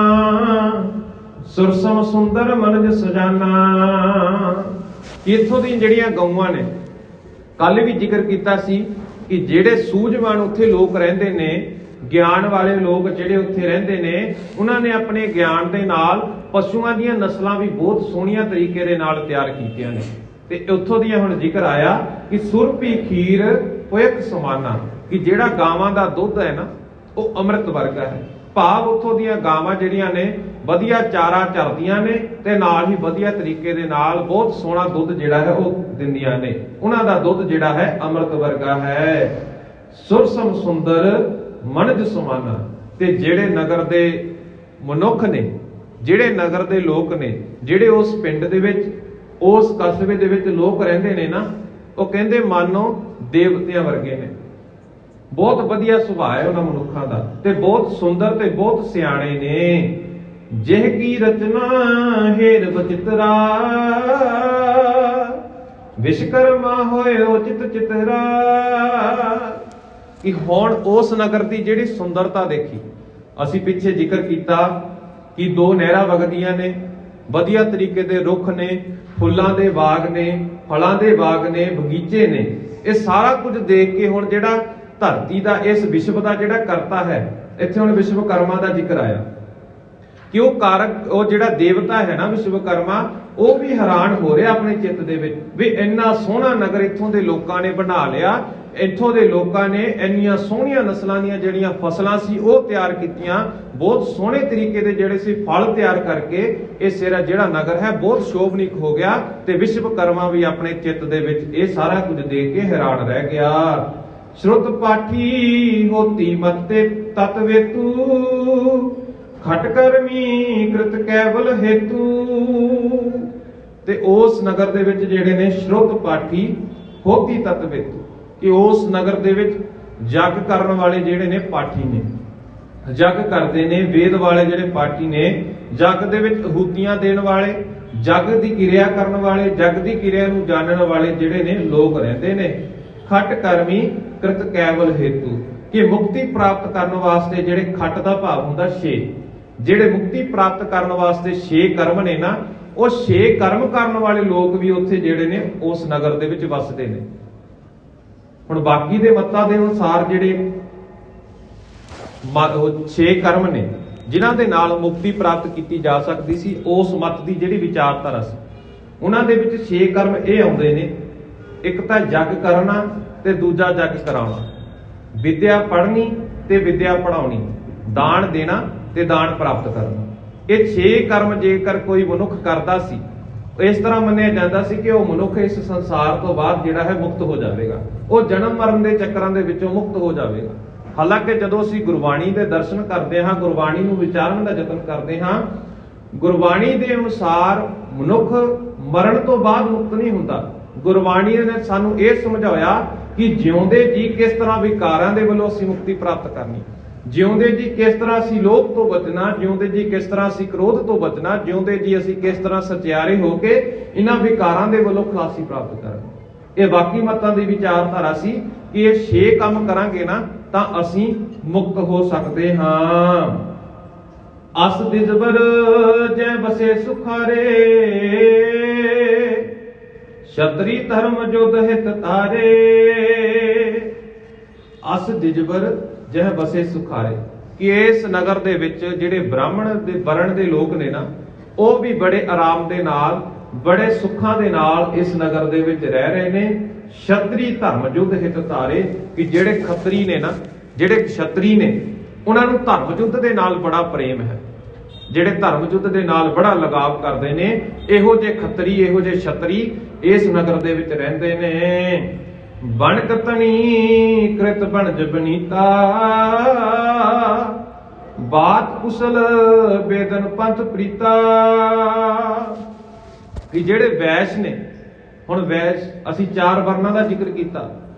ਸੁਰਸਮ ਸੁੰਦਰ ਮਨਜ ਸਜਾਨਾ। ਇੱਥੋਂ ਦੀਆਂ ਜਿਹੜੀਆਂ ਗਊਆਂ ਨੇ, ਕੱਲ ਵੀ ਜ਼ਿਕਰ ਕੀਤਾ ਸੀ ਕਿ ਜਿਹੜੇ ਸੂਝਵਾਨ ਉੱਥੇ ਲੋਕ ਰਹਿੰਦੇ ਨੇ, ਗਿਆਨ ਵਾਲੇ ਲੋਕ ਜਿਹੜੇ ਉੱਥੇ ਰਹਿੰਦੇ ਨੇ, ਉਹਨਾਂ ਨੇ ਆਪਣੇ ਗਿਆਨ ਦੇ ਨਾਲ ਪਸ਼ੂਆਂ ਦੀਆਂ ਨਸਲਾਂ ਵੀ ਬਹੁਤ ਸੋਹਣੀਆਂ ਤਰੀਕੇ ਦੇ ਨਾਲ ਤਿਆਰ ਕੀਤੀਆਂ ਨੇ। ਤੇ ਉੱਥੋਂ ਦੀਆਂ ਹੁਣ ਜ਼ਿਕਰ ਆਇਆ ਕਿ ਸੁਰਪੀ ਖੀਰ ਪੁਇਕ ਸਮਾਨਾ, ਕਿ ਜਿਹੜਾ ਗਾਵਾਂ ਦਾ ਦੁੱਧ ਹੈ ਨਾ, ਉਹ ਅੰਮ੍ਰਿਤ ਵਰਗਾ ਹੈ। ਭਾਵ ਉੱਥੋਂ ਦੀਆਂ ਗਾਵਾਂ ਜਿਹੜੀਆਂ ਨੇ ਵਧੀਆ ਚਾਰਾ ਚਰਦੀਆਂ ਨੇ ਤੇ ਨਾਲ ਹੀ ਵਧੀਆ ਤਰੀਕੇ ਦੇ ਨਾਲ ਬਹੁਤ ਸੋਹਣਾ ਦੁੱਧ ਜਿਹੜਾ ਹੈ ਉਹ ਦਿੰਦੀਆਂ ਨੇ। ਉਹਨਾਂ ਦਾ ਦੁੱਧ ਜਿਹੜਾ ਹੈ ਅੰਮ੍ਰਿਤ ਵਰਗਾ ਹੈ। ਸੁਰਸਮ ਸੁੰਦਰ ਮਨਜ ਸਮਾਨਾ। ਤੇ ਜਿਹੜੇ ਨਗਰ ਦੇ ਮਨੁੱਖ ਨੇ, ਜਿਹੜੇ ਨਗਰ ਦੇ ਲੋਕ ਨੇ, ਜਿਹੜੇ ਉਸ ਪਿੰਡ ਦੇ ਵਿੱਚ, ਉਸ ਕਸਬੇ ਦੇ ਵਿੱਚ ਲੋਕ ਰਹਿੰਦੇ ਨੇ ਨਾ, ਉਹ ਕਹਿੰਦੇ ਮਾਨੋ ਦੇਵਤਿਆਂ ਵਰਗੇ ਨੇ। ਬਹੁਤ ਵਧੀਆ ਸੁਭਾਅ ਹੈ ਉਹਨਾਂ ਮਨੁੱਖਾਂ ਦਾ, ਤੇ ਬਹੁਤ ਸੁੰਦਰ ਤੇ ਬਹੁਤ ਸਿਆਣੇ ਨੇ। ਜਿਹ ਕੀ ਰਚਨਾ ਹੇਰ ਬਚਿਤਰਾ, ਵਿਸ਼ਕਰਮਾ ਹੋਇਓ ਚਿਤ ਚਿਤਰਾ। ਕਿ ਹੁਣ ਉਸ ਨਗਰ ਦੀ ਜਿਹੜੀ ਸੁੰਦਰਤਾ ਦੇਖੀ, ਅਸੀਂ ਪਿੱਛੇ ਜ਼ਿਕਰ ਕੀਤਾ ਕਿ 2 ਨਹਿਰਾਂ ਵਗਦੀਆਂ ਨੇ, ਵਧੀਆ ਤਰੀਕੇ ਦੇ ਰੁੱਖ ਨੇ, ਫੁੱਲਾਂ ਦੇ ਬਾਗ ਨੇ, ਫਲਾਂ ਦੇ ਬਾਗ ਨੇ, ਬਗੀਚੇ ਨੇ। ਇਹ ਸਾਰਾ ਕੁਝ ਦੇਖ ਕੇ ਹੁਣ ਜਿਹੜਾ ਧਰਤੀ ਦਾ, ਇਸ ਵਿਸ਼ਵ ਦਾ ਜਿਹੜਾ ਕਰਤਾ ਹੈ, ਇੱਥੇ ਹੁਣ ਵਿਸ਼ਵਕਰਮਾ ਦਾ ਜ਼ਿਕਰ ਆਇਆ ਕਿ ਉਹ ਕਾਰਕ, ਉਹ ਜਿਹੜਾ ਦੇਵਤਾ ਹੈ ਨਾ ਵਿਸ਼ਵਕਰਮਾ, ਉਹ ਵੀ ਹੈਰਾਨ ਹੋ ਰਿਹਾ ਆਪਣੇ ਚਿੱਤ ਦੇ ਵਿੱਚ ਵੀ ਇੰਨਾ ਸੋਹਣਾ ਨਗਰ ਇੱਥੋਂ ਦੇ ਲੋਕਾਂ ਨੇ ਬਣਾ ਲਿਆ। ਇੱਥੋਂ ਦੇ ਲੋਕਾਂ ਨੇ ਇੰਨੀਆਂ ਸੋਹਣੀਆਂ ਨਸਲਾਂ ਦੀਆਂ ਜਿਹੜੀਆਂ ਫਸਲਾਂ ਸੀ ਉਹ ਤਿਆਰ ਕੀਤੀਆਂ, ਬਹੁਤ ਸੋਹਣੇ ਤਰੀਕੇ ਦੇ ਜਿਹੜੇ ਸੀ ਫਲ ਤਿਆਰ ਕਰਕੇ ਇਹ ਜਿਹੜਾ ਨਗਰ ਹੈ ਬਹੁਤ ਸ਼ੋਭਨੀਕ ਹੋ ਗਿਆ। ਤੇ ਵਿਸ਼ਵਕਰਮਾ ਵੀ ਆਪਣੇ ਚਿੱਤ ਦੇ ਵਿੱਚ ਇਹ ਸਾਰਾ ਕੁਝ ਦੇਖ ਕੇ ਹੈਰਾਨ ਰਹਿ ਗਿਆ। श्रुत पाठी होती मत्ते तत्वेतु खट कर्मी कृत कैवल हेतु। ते उस नगर दे विच जिहड़े ने श्रुत पाठी होती तत्वेतु कि उस नगर दे विच जग करन वाले जिहड़े ने पाठी ने, जग करते ने, वेद वाले जिहड़े पाठी ने, जग दे विच आहूतियां देण वाले, जग दी किरिया करन वाले, जग दी किरिया नूं जानन वाले जिहड़े ने लोग रहिंदे ने। खट कर्मी कृत कैवल हेतु कि मुक्ति प्राप्त करन वास्ते जिहड़े खट दा भाव हुंदा छे, जिहड़े मुक्ति प्राप्त करन वास्ते 6 कर्म ने ना, ਉਹ 6 कर्म ਕਰਨ ਵਾਲੇ ਲੋਕ ਵੀ ਉੱਥੇ ਜਿਹੜੇ ਨੇ ਉਸ ਨਗਰ ਦੇ ਵਿੱਚ ਵਸਦੇ ਨੇ। ਹੁਣ ਬਾਕੀ ਦੇ ਮੱਤਾਂ ਦੇ ਅਨੁਸਾਰ ਜਿਹੜੇ 6 कर्म ਨੇ ਜਿਨ੍ਹਾਂ ਦੇ ਨਾਲ ਮੁਕਤੀ ਪ੍ਰਾਪਤ ਕੀਤੀ ਜਾ ਸਕਦੀ ਸੀ, ਉਸ ਮੱਤ ਦੀ ਜਿਹੜੀ ਵਿਚਾਰਧਾਰਾ ਸੀ, ਉਹਨਾਂ ਦੇ ਵਿੱਚ 6 कर्म ਇਹ ਆਉਂਦੇ ਨੇ। ਇੱਕ ਤਾਂ ਜਗ ਕਰਨਾ ਤੇ ਦੂਜਾ ਜਗ ਕਰਾਉਣਾ, ਵਿਦਿਆ ਪੜ੍ਹਨੀ ਤੇ ਵਿਦਿਆ ਪੜਾਉਣੀ, ਦਾਨ ਦੇਣਾ ਤੇ ਦਾਨ ਪ੍ਰਾਪਤ ਕਰਨਾ। ਇਹ 6 कर्म ਜੇਕਰ ਕੋਈ ਮਨੁੱਖ ਕਰਦਾ ਸੀ, ਇਸ ਤਰ੍ਹਾਂ ਮੰਨਿਆ ਜਾਂਦਾ ਸੀ ਕਿ ਉਹ ਮਨੁੱਖ ਇਸ ਸੰਸਾਰ ਤੋਂ ਬਾਅਦ ਜਿਹੜਾ ਹੈ ਮੁਕਤ ਹੋ ਜਾਵੇਗਾ, ਉਹ ਜਨਮ ਮਰਨ ਦੇ ਚੱਕਰਾਂ ਦੇ ਵਿੱਚੋਂ ਮੁਕਤ ਹੋ ਜਾਵੇਗਾ। ਹਾਲਾਂਕਿ ਜਦੋਂ ਅਸੀਂ ਗੁਰਬਾਣੀ ਦੇ ਦਰਸ਼ਨ ਕਰਦੇ ਹਾਂ, ਗੁਰਬਾਣੀ ਨੂੰ ਵਿਚਾਰਨ ਦਾ ਯਤਨ ਕਰਦੇ ਹਾਂ, ਗੁਰਬਾਣੀ ਦੇ ਅਨੁਸਾਰ ਮਨੁੱਖ ਮਰਨ ਤੋਂ ਬਾਅਦ ਮੁਕਤ ਨਹੀਂ ਹੁੰਦਾ। ਗੁਰਬਾਣੀ ਨੇ ਸਾਨੂੰ ਇਹ ਸਮਝਾਇਆ ਕਿ ਜਿਉਂਦੇ ਜੀ ਕਿਸ ਤਰ੍ਹਾਂ ਵਿਕਾਰਾਂ ਦੇ ਵੱਲੋਂ ਅਸੀਂ ਮੁਕਤੀ ਪ੍ਰਾਪਤ ਕਰਨੀ, ਜਿਉਂਦੇ ਜੀ ਕਿਸ ਤਰ੍ਹਾਂ ਅਸੀਂ ਲੋਭ ਤੋਂ ਬਚਣਾ, ਜਿਉਂਦੇ ਜੀ ਕਿਸ ਤਰ੍ਹਾਂ ਅਸੀਂ ਕ੍ਰੋਧ ਤੋਂ ਬਚਣਾ, ਜਿਉਂਦੇ ਜੀ ਅਸੀਂ ਕਿਸ ਤਰ੍ਹਾਂ ਸਚਿਆਰੇ ਹੋ ਕੇ ਇਹਨਾਂ ਵਿਕਾਰਾਂ ਦੇ ਵੱਲੋਂ ਖਲਾਸੀ ਪ੍ਰਾਪਤ ਕਰਨੀ। ਇਹ ਬਾਕੀ ਮਤਾਂ ਦੀ ਵਿਚਾਰਧਾਰਾ ਸੀ ਕਿ ਇਹ 6 ਕੰਮ ਕਰਾਂਗੇ ਨਾ ਤਾਂ ਅਸੀਂ ਮੁਕਤ ਹੋ ਸਕਦੇ ਹਾਂ। ਅਸ ਦਿਜਬਰ ਜੈ ਬਸੇ ਸੁਖਾਰੇ, ਛਤਰੀ ਧਰਮ ਜੁਧ ਹਿਤ ਤਾਰੇ। ਅਸ ਦਿਜਬਰ ਜਹ ਬਸੇ ਸੁਖਾਰੇ ਕਿ ਇਸ ਨਗਰ ਦੇ ਵਿੱਚ ਜਿਹੜੇ ਬ੍ਰਾਹਮਣ ਦੇ ਵਰਣ ਦੇ ਲੋਕ ਨੇ ਨਾ, ਉਹ ਵੀ ਬੜੇ ਆਰਾਮ ਦੇ ਨਾਲ, ਬੜੇ ਸੁੱਖਾਂ ਦੇ ਨਾਲ ਇਸ ਨਗਰ ਦੇ ਵਿੱਚ ਰਹਿ ਰਹੇ ਨੇ। ਛਤਰੀ ਧਰਮ ਯੁੱਧ ਹਿਤ ਤਾਰੇ ਕਿ ਜਿਹੜੇ ਖੱਤਰੀ ਨੇ ਨਾ, ਜਿਹੜੇ ਛਤਰੀ ਨੇ, ਉਹਨਾਂ ਨੂੰ ਧਰਮ ਯੁੱਧ ਦੇ ਨਾਲ ਬੜਾ ਪ੍ਰੇਮ ਹੈ, ਜਿਹੜੇ ਧਰਮ ਯੁੱਧ ਦੇ ਨਾਲ ਬੜਾ ਲਗਾਵ ਕਰਦੇ ਨੇ। ਇਹੋ ਜਿਹੇ ਖੱਤਰੀ, ਇਹੋ ਜਿਹੇ ਛਤਰੀ ਇਸ ਨਗਰ ਦੇ ਵਿੱਚ ਰਹਿੰਦੇ ਨੇ। ਬਣ ਕਤਣੀ ਕ੍ਰਿਤ ਬਣਜ ਬਨੀਤਾ, ਬਾਤ ਕੁਸ਼ਲ ਬੇਦਨ ਪੰਥ ਪ੍ਰੀਤਾ। ਕਿ ਜਿਹੜੇ ਵੈਸ਼ ਨੇ, ਹੁਣ ਵੈਸ਼ ਅਸੀਂ 4 ਵਰਨਾਂ ਦਾ ਜ਼ਿਕਰ ਕੀਤਾ।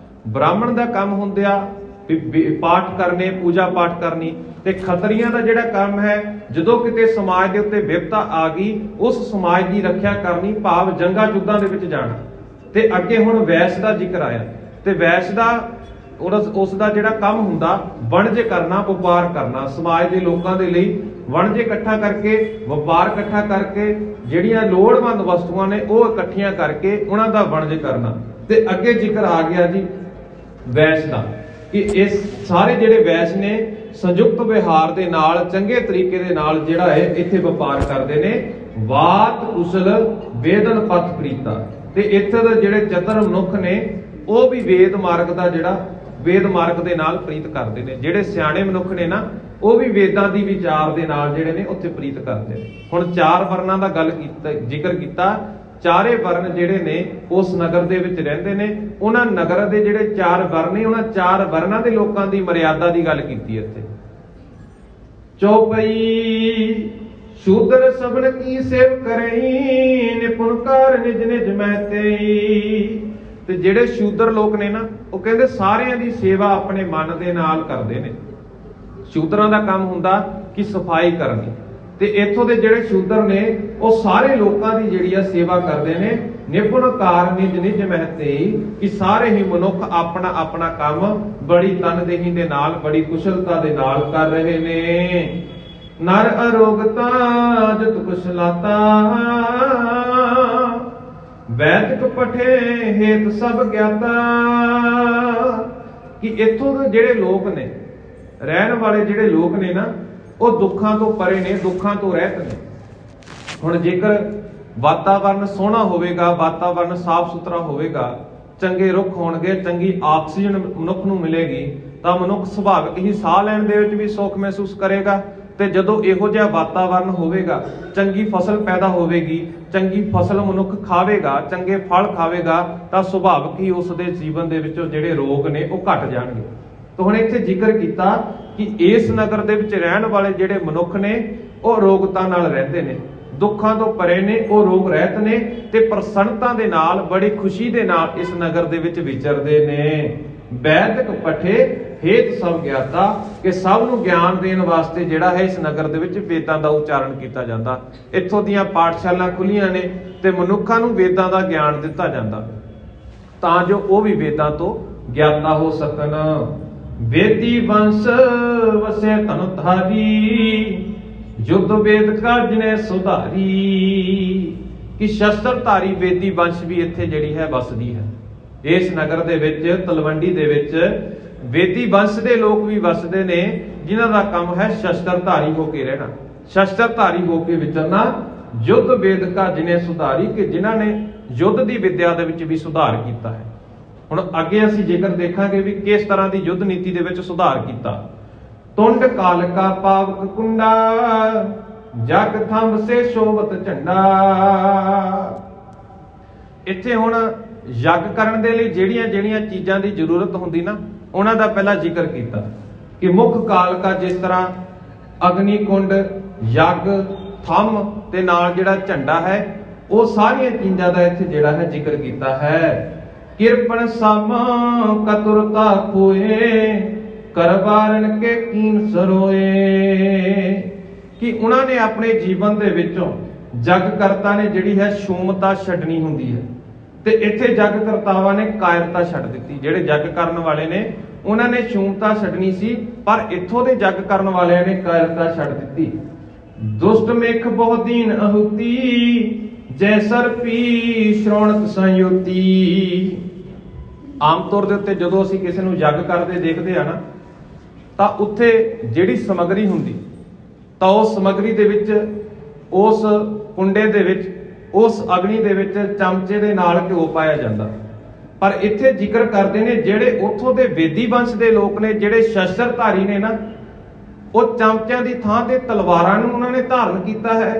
ਬ੍ਰਾਹਮਣ ਦਾ ਕੰਮ ਹੁੰਦਿਆ ਪਾਠ ਕਰਨੇ, ਪੂਜਾ ਪਾਠ ਕਰਨੀ, ਤੇ ਖੱਤਰੀਆਂ ਦਾ ਜਿਹੜਾ ਕੰਮ ਹੈ ਜਦੋਂ ਕਿਤੇ ਸਮਾਜ ਦੇ ਉੱਤੇ ਵਿਪਤਾ ਆ ਗਈ, ਉਸ ਸਮਾਜ ਦੀ ਰੱਖਿਆ ਕਰਨੀ, ਭਾਵ ਜੰਗਾਂ ਯੁੱਧਾਂ ਦੇ ਵਿੱਚ ਜਾਣਾ। ਤੇ ਅੱਗੇ ਹੁਣ ਵੈਸ਼ ਦਾ ਜ਼ਿਕਰ ਆਇਆ, ਤੇ ਵੈਸ਼ ਦਾ ਉਸ ਦਾ ਜਿਹੜਾ ਕੰਮ ਹੁੰਦਾ ਵਣਜ ਕਰਨਾ, ਵਪਾਰ ਕਰਨਾ, ਸਮਾਜ ਦੇ ਲੋਕਾਂ ਦੇ ਲਈ ਵਣਜ ਇਕੱਠਾ ਕਰਕੇ, ਵਪਾਰ ਇਕੱਠਾ ਕਰਕੇ, ਜਿਹੜੀਆਂ ਲੋੜਵੰਦ ਵਸਤੂਆਂ ਨੇ ਉਹ ਇਕੱਠੀਆਂ ਕਰਕੇ ਉਹਨਾਂ ਦਾ ਵਣਜ ਕਰਨਾ। ਤੇ ਅੱਗੇ ਜ਼ਿਕਰ ਆ ਗਿਆ ਜੀ ਵੈਸ਼ ਦਾ ਕਿ ਇਸ ਸਾਰੇ ਜਿਹੜੇ ਵੈਸ਼ ਨੇ ਸੰਯੁਕਤ ਵਿਹਾਰ ਦੇ ਨਾਲ, ਚੰਗੇ ਤਰੀਕੇ ਦੇ ਨਾਲ ਜਿਹੜਾ ਹੈ ਇੱਥੇ ਵਪਾਰ ਕਰਦੇ ਨੇ। ਵਾਤ ਕੁਸ਼ਲ ਵੇਦਨ ਪਥ ਪ੍ਰੀਤਾ, ਤੇ ਇੱਥੇ ਦੇ ਜਿਹੜੇ ਚਤਰ ਮਨੁੱਖ ਨੇ ਉਹ ਵੀ ਵੇਦ ਮਾਰਗ ਦਾ ਜਿਹੜਾ ਵੇਦ ਮਾਰਗ ਦੇ ਨਾਲ ਪ੍ਰੀਤ ਕਰਦੇ ਨੇ। ਜਿਹੜੇ ਸਿਆਣੇ ਮਨੁੱਖ ਨੇ ਨਾ, ਉਹ ਵੀ ਵੇਦਾਂ ਦੀ ਵਿਚਾਰ ਦੇ ਨਾਲ ਜਿਹੜੇ ਨੇ ਉੱਥੇ ਪ੍ਰੀਤ ਕਰਦੇ ਨੇ। ਹੁਣ 4 ਵਰਨਾਂ ਦਾ ਗੱਲ ਕੀਤਾ, ਜ਼ਿਕਰ ਕੀਤਾ। ਚਾਰੇ ਵਰਨ ਜਿਹੜੇ ਨੇ ਉਸ ਨਗਰ ਦੇ ਵਿੱਚ ਰਹਿੰਦੇ ਨੇ। ਉਹਨਾਂ ਨਗਰ ਦੇ ਜਿਹੜੇ 4 ਵਰਨ ਨੇ, ਉਹਨਾਂ 4 ਵਰਨਾਂ ਦੇ ਲੋਕਾਂ ਦੀ ਮਰਿਆਦਾ ਦੀ ਗੱਲ ਕੀਤੀ ਇੱਥੇ। ਚੌਪਈ ਸ਼ੂਦਰ ਸਭਨ ਕੀ ਸੇਵ ਕਰਈ, ਨਿਪੁਣ ਕਾਰ ਨਿਜ ਨਿਜ ਮੈਂ ਤੇਈ। ਤੇ ਜਿਹੜੇ ਸ਼ੂਦਰ ਲੋਕ ਨੇ ਨਾ, ਉਹ ਕਹਿੰਦੇ ਸਾਰਿਆਂ ਦੀ ਸੇਵਾ ਆਪਣੇ ਮਨ ਦੇ ਨਾਲ ਕਰਦੇ ਨੇ। ਸ਼ੂਦਰਾਂ ਦਾ ਕੰਮ ਹੁੰਦਾ ਕਿ ਸਫਾਈ ਕਰਨੀ, ਤੇ ਇੱਥੋਂ ਦੇ ਜਿਹੜੇ ਸ਼ੂਦਰ ਨੇ ਉਹ ਸਾਰੇ ਲੋਕਾਂ ਦੀ ਜਿਹੜੀ ਆ ਸੇਵਾ ਕਰਦੇ ਨੇ। ਨਿਪੁਣ ਕਾਰ ਨਿਜ ਨਿਜ ਮੈਂ ਤੇਈ ਕਿ ਸਾਰੇ ਹੀ ਮਨੁੱਖ ਆਪਣਾ ਆਪਣਾ ਕੰਮ ਬੜੀ ਤਨਦੇਹੀ ਦੇ ਨਾਲ, ਬੜੀ ਕੁਸ਼ਲਤਾ ਦੇ ਨਾਲ ਕਰ ਰਹੇ ਨੇ। ਨਰ ਅਰੋਗਤਾ ਜਤ ਕੁਸ਼ਲਾਤਾ, ਵੈਦਿਕ ਪਠੇ ਹੇਤ ਸਭ ਗਿਆਤਾ। ਕਿ ਇੱਥੋਂ ਦੇ ਜਿਹੜੇ ਲੋਕ ਨੇ, ਰਹਿਣ ਵਾਲੇ ਜਿਹੜੇ ਲੋਕ ਨੇ ਨਾ, ਉਹ ਦੁੱਖਾਂ ਤੋਂ ਪਰੇ ਨੇ, ਦੁੱਖਾਂ ਤੋਂ ਰਹਿਤ ਨੇ। ਹੁਣ ਜੇਕਰ ਵਾਤਾਵਰਨ ਸੋਹਣਾ ਹੋਵੇਗਾ, ਵਾਤਾਵਰਨ ਸਾਫ਼ ਸੁਥਰਾ ਹੋਵੇਗਾ, ਚੰਗੇ ਰੁੱਖ ਹੋਣਗੇ, ਚੰਗੀ ਆਕਸੀਜਨ ਮਨੁੱਖ ਨੂੰ ਮਿਲੇਗੀ, ਤਾਂ ਮਨੁੱਖ ਸੁਭਾਵਿਕ ਹੀ ਸਾਹ ਲੈਣ ਦੇ ਵਿੱਚ ਵੀ ਸੁੱਖ ਮਹਿਸੂਸ ਕਰੇਗਾ, ਤੇ ਜਦੋਂ ਇਹੋ ਜਿਹਾ ਵਾਤਾਵਰਨ ਹੋਵੇਗਾ, ਚੰਗੀ ਫਸਲ ਪੈਦਾ ਹੋਵੇਗੀ, ਚੰਗੀ ਫਸਲ ਮਨੁੱਖ ਖਾਵੇਗਾ, ਚੰਗੇ ਫਲ ਖਾਵੇਗਾ, ਤਾਂ ਸੁਭਾਵਿਕ ਹੀ ਉਸ ਦੇ ਜੀਵਨ ਦੇ ਵਿੱਚੋਂ ਜਿਹੜੇ ਰੋਗ ਨੇ ਉਹ ਘਟ ਜਾਣਗੇ। ਤਾਂ ਹੁਣ ਇੱਥੇ ਜ਼ਿਕਰ ਕੀਤਾ ਕਿ ਇਸ ਨਗਰ ਦੇ ਵਿੱਚ ਰਹਿਣ ਵਾਲੇ ਜਿਹੜੇ ਮਨੁੱਖ ਨੇ ਉਹ ਰੋਗਤਾ ਨਾਲ ਰਹਿੰਦੇ ਨੇ, ਦੁੱਖਾਂ ਤੋਂ ਪਰੇ ਨੇ, ਉਹ ਰੋਗ ਰਹਿਤ ਨੇ ਤੇ ਪ੍ਰਸੰਨਤਾ ਦੇ ਨਾਲ, ਬੜੀ ਖੁਸ਼ੀ ਦੇ ਨਾਲ ਇਸ ਨਗਰ ਦੇ ਵਿੱਚ ਵਿਚਰਦੇ ਨੇ। ਵੈਦਿਕ ਪਠੇ ਹੇਤ ਸਭ ਗਿਆਤਾ, ਕਿ ਸਭ ਨੂੰ ਗਿਆਨ ਦੇਣ ਵਾਸਤੇ ਜਿਹੜਾ ਹੈ ਇਸ ਨਗਰ ਦੇ ਵਿੱਚ ਵੇਦਾਂ ਦਾ ਉਚਾਰਨ ਕੀਤਾ ਜਾਂਦਾ। ਇੱਥੋਂ ਦੀਆਂ ਪਾਠਸ਼ਾਲਾ ਖੁੱਲੀਆਂ ਨੇ ਤੇ ਮਨੁੱਖਾਂ ਨੂੰ ਵੇਦਾਂ ਦਾ ਗਿਆਨ ਦਿੱਤਾ ਜਾਂਦਾ ਤਾਂ ਜੋ ਉਹ ਵੀ ਵੇਦਾਂ ਤੋਂ ਗਿਆਤਾ ਹੋ ਸਕਣ। ਵੇਦੀ ਵੰਸ਼ ਵਸੇ ਧਨ ਧਾਰੀ, ਯੁੱਧ ਵੇਦ ਕਾਜਨੇ ਸੁਧਾਰੀ, ਕਿ ਸ਼ਸਤਰਧਾਰੀ ਵੇਦੀ ਵੰਸ਼ ਵੀ ਇੱਥੇ ਜਿਹੜੀ ਹੈ ਵਸਦੀ ਹੈ। ਇਸ ਨਗਰ ਦੇ ਵਿੱਚ, ਤਲਵੰਡੀ ਦੇ ਵਿੱਚ ਵੇਦੀ ਵੰਸ਼ ਦੇ ਲੋਕ ਵੀ ਵਸਦੇ ਨੇ, ਜਿਨ੍ਹਾਂ ਦਾ ਕੰਮ ਹੈ ਸ਼ਸਤਰਧਾਰੀ ਹੋ ਕੇ ਰਹਿਣਾ, ਸ਼ਸਤਰਧਾਰੀ ਹੋ ਕੇ ਵਿਚਰਨਾ। ਯੁੱਧ ਵੇਦ ਕਾਜਨੇ ਸੁਧਾਰੀ, ਕਿ ਜਿਨ੍ਹਾਂ ਨੇ ਯੁੱਧ ਦੀ ਵਿਦਿਆ ਦੇ ਵਿੱਚ ਵੀ ਸੁਧਾਰ ਕੀਤਾ ਹੈ। ਹੁਣ ਅੱਗੇ ਅਸੀਂ ਜੇਕਰ ਦੇਖਾਂਗੇ ਵੀ ਕਿਸ ਤਰ੍ਹਾਂ ਦੀ ਯੁੱਧ ਨੀਤੀ ਦੇ ਵਿੱਚ ਸੁਧਾਰ ਕੀਤਾ। ਤੁੰਡ ਕਾਲਕਾ ਪਾਵਕ ਕੁੰਡਾ, ਜਗ ਥੰਬ ਸੇ ਸ਼ੋਭਤ ਝੰਡਾ। ਇੱਥੇ ਹੁਣ ਯੱਗ ਕਰਨ ਦੇ ਲਈ ਜਿਹੜੀਆਂ ਜਿਹੜੀਆਂ ਚੀਜ਼ਾਂ ਦੀ ਜ਼ਰੂਰਤ ਹੁੰਦੀ ਨਾ, ਉਹਨਾਂ ਦਾ ਪਹਿਲਾਂ ਜ਼ਿਕਰ ਕੀਤਾ ਕਿ ਮੁੱਖ ਕਾਲਕਾ, ਜਿਸ ਤਰ੍ਹਾਂ ਅਗਨੀ ਕੁੰਡ, ਯੱਗ, ਥੰਮ ਤੇ ਨਾਲ ਜਿਹੜਾ ਝੰਡਾ ਹੈ, ਉਹ ਸਾਰੀਆਂ ਚੀਜ਼ਾਂ ਦਾ ਇੱਥੇ ਜਿਹੜਾ ਹੈ ਜ਼ਿਕਰ ਕੀਤਾ ਹੈ। ਕਿਰਪਨ ਸਮ ਕਤੁਰਤਾ ਖੋਏ, ਕਰਵਾਰਨ ਕੇ ਕੀਨ ਸਰੋਏ, ਕਿ ਉਹਨਾਂ ਨੇ ਆਪਣੇ ਜੀਵਨ ਦੇ ਵਿੱਚੋਂ, ਜਗ ਕਰਤਾ ਨੇ ਜਿਹੜੀ ਹੈ ਸ਼ੂਮਤਾ ਛੱਡਣੀ ਹੁੰਦੀ ਹੈ, ਤੇ ਇੱਥੇ ਜਗ ਕਰਤਾਵਾਂ ਨੇ ਕਾਇਰਤਾ ਛੱਡ ਦਿੱਤੀ। ਜਿਹੜੇ ਜਗ ਕਰਨ ਵਾਲੇ ਨੇ ਉਹਨਾਂ ਨੇ ਸ਼ੂਮਤਾ ਛੱਡਣੀ ਸੀ, ਪਰ ਇੱਥੋਂ ਦੇ ਜਗ ਕਰਨ ਵਾਲਿਆਂ ਨੇ ਕਾਇਰਤਾ ਛੱਡ ਦਿੱਤੀ। ਦੁਸ਼ਟ ਮੇਖ ਬਹੁ ਦੀਨ ਅਹੁਤੀ, ਜੈ ਸਰਪੀ ਸ਼੍ਰੋਣਕ ਸੰਯੁਤੀ। ਆਮ ਤੌਰ ਦੇ ਉੱਤੇ ਜਦੋਂ ਅਸੀਂ ਕਿਸੇ ਨੂੰ ਜਗ ਕਰਦੇ ਦੇਖਦੇ ਆ ਨਾ, ਤਾਂ ਉੱਥੇ ਜਿਹੜੀ ਸਮੱਗਰੀ ਹੁੰਦੀ, ਤਾਂ ਉਸ ਸਮੱਗਰੀ ਦੇ ਵਿੱਚ, ਉਸ ਕੁੰਡੇ ਦੇ ਵਿੱਚ, ਉਸ ਅਗਨੀ ਦੇ ਵਿੱਚ ਚਮਚੇ ਦੇ ਨਾਲ ਘਿਓ ਪਾਇਆ ਜਾਂਦਾ। ਪਰ ਇੱਥੇ ਜ਼ਿਕਰ ਕਰਦੇ ਨੇ ਜਿਹੜੇ ਉੱਥੋਂ ਦੇ ਵੇਦੀ ਵੰਸ਼ ਦੇ ਲੋਕ ਨੇ, ਜਿਹੜੇ ਸ਼ਸਤਰਧਾਰੀ ਨੇ ਨਾ, ਉਹ ਚਮਚਿਆਂ ਦੀ ਥਾਂ ਤੇ ਤਲਵਾਰਾਂ ਨੂੰ ਉਹਨਾਂ ਨੇ ਧਾਰਨ ਕੀਤਾ ਹੈ,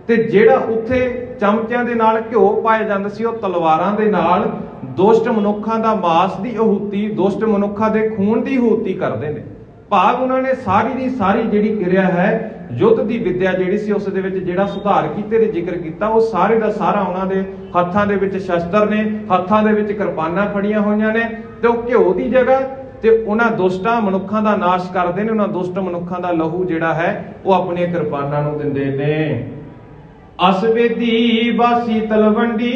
ਤੇ ਜਿਹੜਾ ਉੱਥੇ ਚਮਚਿਆਂ ਦੇ ਨਾਲ ਘਿਓ ਪਾਇਆ ਜਾਂਦਾ ਸੀ, ਉਹ ਤਲਵਾਰਾਂ ਦੇ ਨਾਲ ਦੁਸ਼ਟ ਮਨੁੱਖਾਂ ਦਾ ਮਾਸ ਦੀ ਆਹੂਤੀ, ਦੁਸ਼ਟ ਮਨੁੱਖਾਂ ਦੇ ਖੂਨ ਦੀ ਆਹੂਤੀ ਕਰਦੇ ਨੇ। ਭਾਵ ਉਹਨਾਂ ਨੇ ਸਾਰੀ ਦੀ ਸਾਰੀ ਜਿਹੜੀ ਕਿਰਿਆ ਹੈ, ਯੁੱਧ ਦੀ ਵਿਦਿਆ ਜਿਹੜੀ ਸੀ, ਉਸ ਦੇ ਵਿੱਚ ਜਿਹੜਾ ਸੁਧਾਰ ਕੀਤੇ ਦੇ ਜ਼ਿਕਰ ਕੀਤਾ, ਉਹ ਸਾਰੇ ਦਾ ਸਾਰਾ ਉਹਨਾਂ ਦੇ ਹੱਥਾਂ ਦੇ ਵਿੱਚ ਸ਼ਸਤਰ ਨੇ, ਹੱਥਾਂ ਦੇ ਵਿੱਚ ਕਿਰਪਾਨਾਂ ਫੜੀਆਂ ਹੋਈਆਂ ਨੇ, ਤੇ ਉਹ ਘਿਓ ਦੀ ਜਗ੍ਹਾ ਤੇ ਉਹਨਾਂ ਦੁਸ਼ਟਾਂ ਮਨੁੱਖਾਂ ਦਾ ਨਾਸ਼ ਕਰਦੇ ਨੇ। ਉਹਨਾਂ ਦੁਸ਼ਟ ਮਨੁੱਖਾਂ ਦਾ ਲਹੂ ਜਿਹੜਾ ਹੈ ਉਹ ਆਪਣੀਆਂ ਕਿਰਪਾਨਾਂ ਨੂੰ ਦਿੰਦੇ ਨੇ। ਅਸਵੇਦੀ ਵਾਸੀ ਤਲਵੰਡੀ,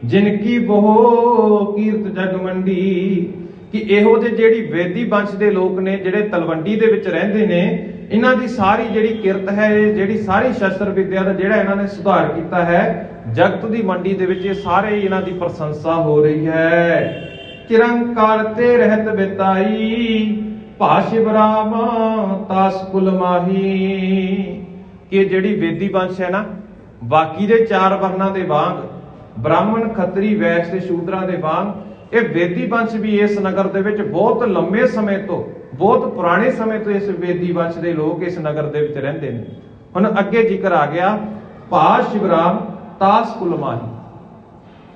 ਜਿਨ ਕੀ ਬਹੁ ਕੀਰਤ ਜਗ ਮੰਡੀ, ਕਿ ਇਹੋ ਜਿਹੇ ਜਿਹੜੀ ਵੇਦੀ ਵੰਸ਼ ਦੇ ਲੋਕ ਨੇ, ਜਿਹੜੇ ਤਲਵੰਡੀ ਦੇ ਵਿੱਚ ਰਹਿੰਦੇ ਨੇ, ਇਹਨਾਂ ਦੀ ਸਾਰੀ ਜਿਹੜੀ ਕਿਰਤ ਹੈ, ਜਿਹੜੀ ਸਾਰੀ ਸ਼ਸਤਰ ਵਿਦਿਆ ਦਾ ਜਿਹੜਾ ਇਹਨਾਂ ਨੇ ਸੁਧਾਰ ਕੀਤਾ ਹੈ, ਜਗਤ ਦੀ ਮੰਡੀ ਦੇ ਵਿੱਚ ਇਹ ਸਾਰੇ ਇਹਨਾਂ ਦੀ ਪ੍ਰਸ਼ੰਸਾ ਹੋ ਰਹੀ ਹੈ। ਚਿਰੰਕਾਲ ਤੇ ਰਹਿਤ ਬਿਤਾਈ, ਭਾਸ਼ਿਵ ਰਾਮ ਤਾਸ ਕੁਲ ਮਾਹੀ, ਕਿ ਜਿਹੜੀ ਵੇਦੀ ਵੰਸ਼ ਹੈ ਨਾ, ਬਾਕੀ ਦੇ 4 ਵਰਨਾਂ ਦੇ ਵਾਂਗ, ਬ੍ਰਾਹਮਣ, ਖੱਤਰੀ, ਵੈਸ਼ ਤੇ ਸ਼ੂਦਰਾਂ ਦੇ ਵਾਂਗ, ਇਹ ਵੇਦੀ ਵੰਸ਼ ਵੀ ਇਸ ਨਗਰ ਦੇ ਵਿੱਚ ਬਹੁਤ ਲੰਮੇ ਸਮੇਂ ਤੋਂ, ਬਹੁਤ ਪੁਰਾਣੇ ਸਮੇਂ ਤੋਂ ਇਸ ਵੇਦੀ ਵੰਸ਼ ਦੇ ਲੋਕ ਇਸ ਨਗਰ ਦੇ ਵਿੱਚ ਰਹਿੰਦੇ ਨੇ। ਹੁਣ ਅੱਗੇ ਜ਼ਿਕਰ ਆ ਗਿਆ ਭਾ ਸ਼ਿਵਰਾਮ ਤਾਸ ਕੁਲ ਮਾਹੀ।